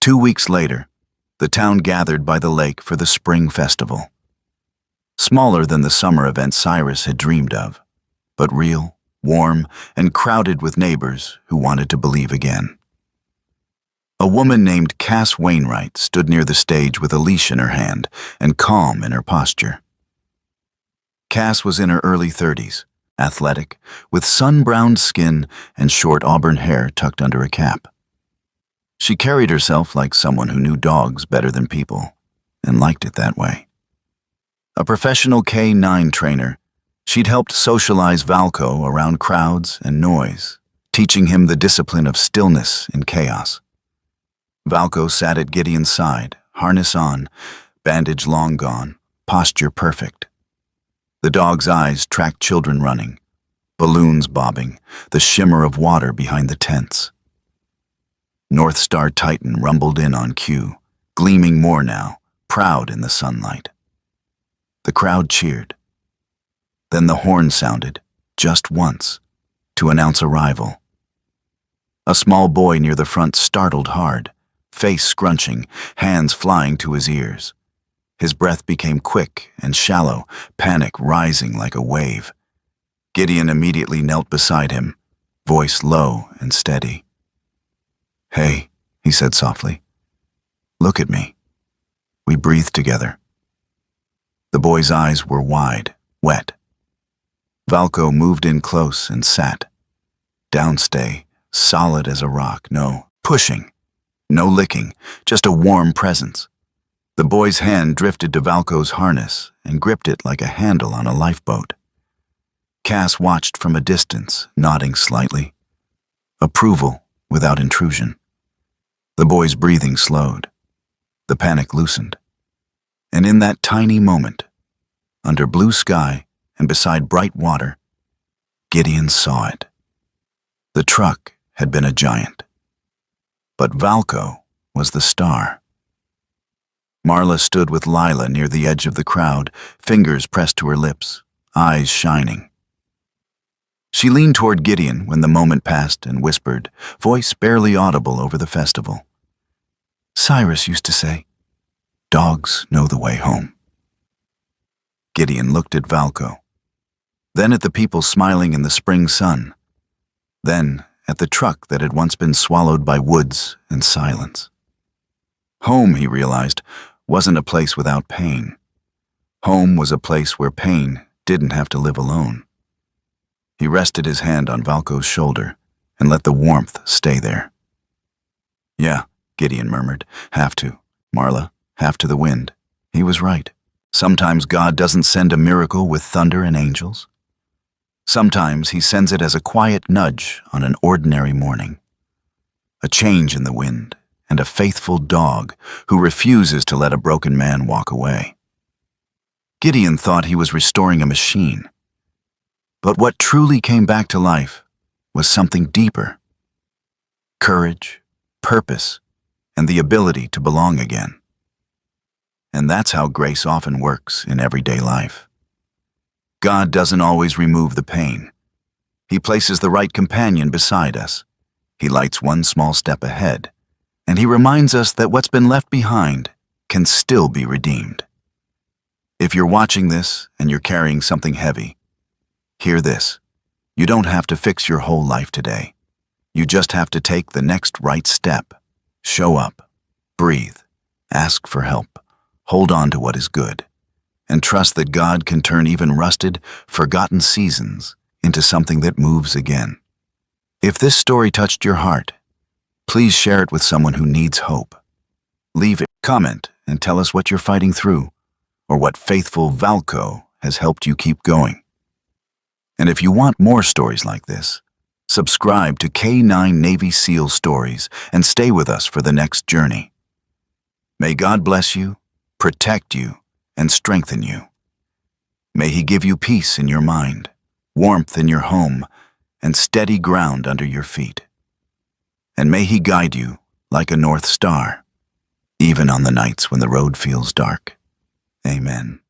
2 weeks later, the town gathered by the lake for the spring festival. Smaller than the summer event Cyrus had dreamed of, but real, warm, and crowded with neighbors who wanted to believe again. A woman named Cass Wainwright stood near the stage with a leash in her hand and calm in her posture. Cass was in her early 30s, athletic, with sun-browned skin and short auburn hair tucked under a cap. She carried herself like someone who knew dogs better than people, and liked it that way. A professional K-9 trainer, she'd helped socialize Valco around crowds and noise, teaching him the discipline of stillness in chaos. Valco sat at Gideon's side, harness on, bandage long gone, posture perfect. The dog's eyes tracked children running, balloons bobbing, the shimmer of water behind the tents. North Star Titan rumbled in on cue, gleaming more now, proud in the sunlight. The crowd cheered. Then the horn sounded, just once, to announce arrival. A small boy near the front startled hard, face scrunching, hands flying to his ears. His breath became quick and shallow, panic rising like a wave. Gideon immediately knelt beside him, voice low and steady. "Hey," he said softly. "Look at me." We breathed together. The boy's eyes were wide, wet. Valco moved in close and sat. Downstay, solid as a rock, no pushing, no licking, just a warm presence. The boy's hand drifted to Valco's harness and gripped it like a handle on a lifeboat. Cass watched from a distance, nodding slightly. Approval without intrusion. The boy's breathing slowed. The panic loosened. And in that tiny moment, under blue sky and beside bright water, Gideon saw it. The truck had been a giant. But Valco was the star. Marla stood with Lila near the edge of the crowd, fingers pressed to her lips, eyes shining. She leaned toward Gideon when the moment passed and whispered, voice barely audible over the festival. "Cyrus used to say, 'Dogs know the way home.'" Gideon looked at Valco, then at the people smiling in the spring sun, then at the truck that had once been swallowed by woods and silence. Home, he realized, wasn't a place without pain. Home was a place where pain didn't have to live alone. He rested his hand on Valco's shoulder and let the warmth stay there. "Yeah," Gideon murmured, "have to, Marla, have to the wind." He was right. Sometimes God doesn't send a miracle with thunder and angels. Sometimes he sends it as a quiet nudge on an ordinary morning. A change in the wind, and a faithful dog who refuses to let a broken man walk away. Gideon thought he was restoring a machine. But what truly came back to life was something deeper. Courage, purpose, and the ability to belong again. And that's how grace often works in everyday life. God doesn't always remove the pain. He places the right companion beside us. He lights one small step ahead. And he reminds us that what's been left behind can still be redeemed. If you're watching this and you're carrying something heavy, hear this. You don't have to fix your whole life today. You just have to take the next right step. Show up, breathe, ask for help, hold on to what is good, and trust that God can turn even rusted, forgotten seasons into something that moves again. If this story touched your heart, please share it with someone who needs hope. Leave a comment and tell us what you're fighting through, or what faithful Valco has helped you keep going. And if you want more stories like this, subscribe to K9 Navy SEAL Stories and stay with us for the next journey. May God bless you, protect you, and strengthen you. May He give you peace in your mind, warmth in your home, and steady ground under your feet. And may He guide you like a north star, even on the nights when the road feels dark. Amen.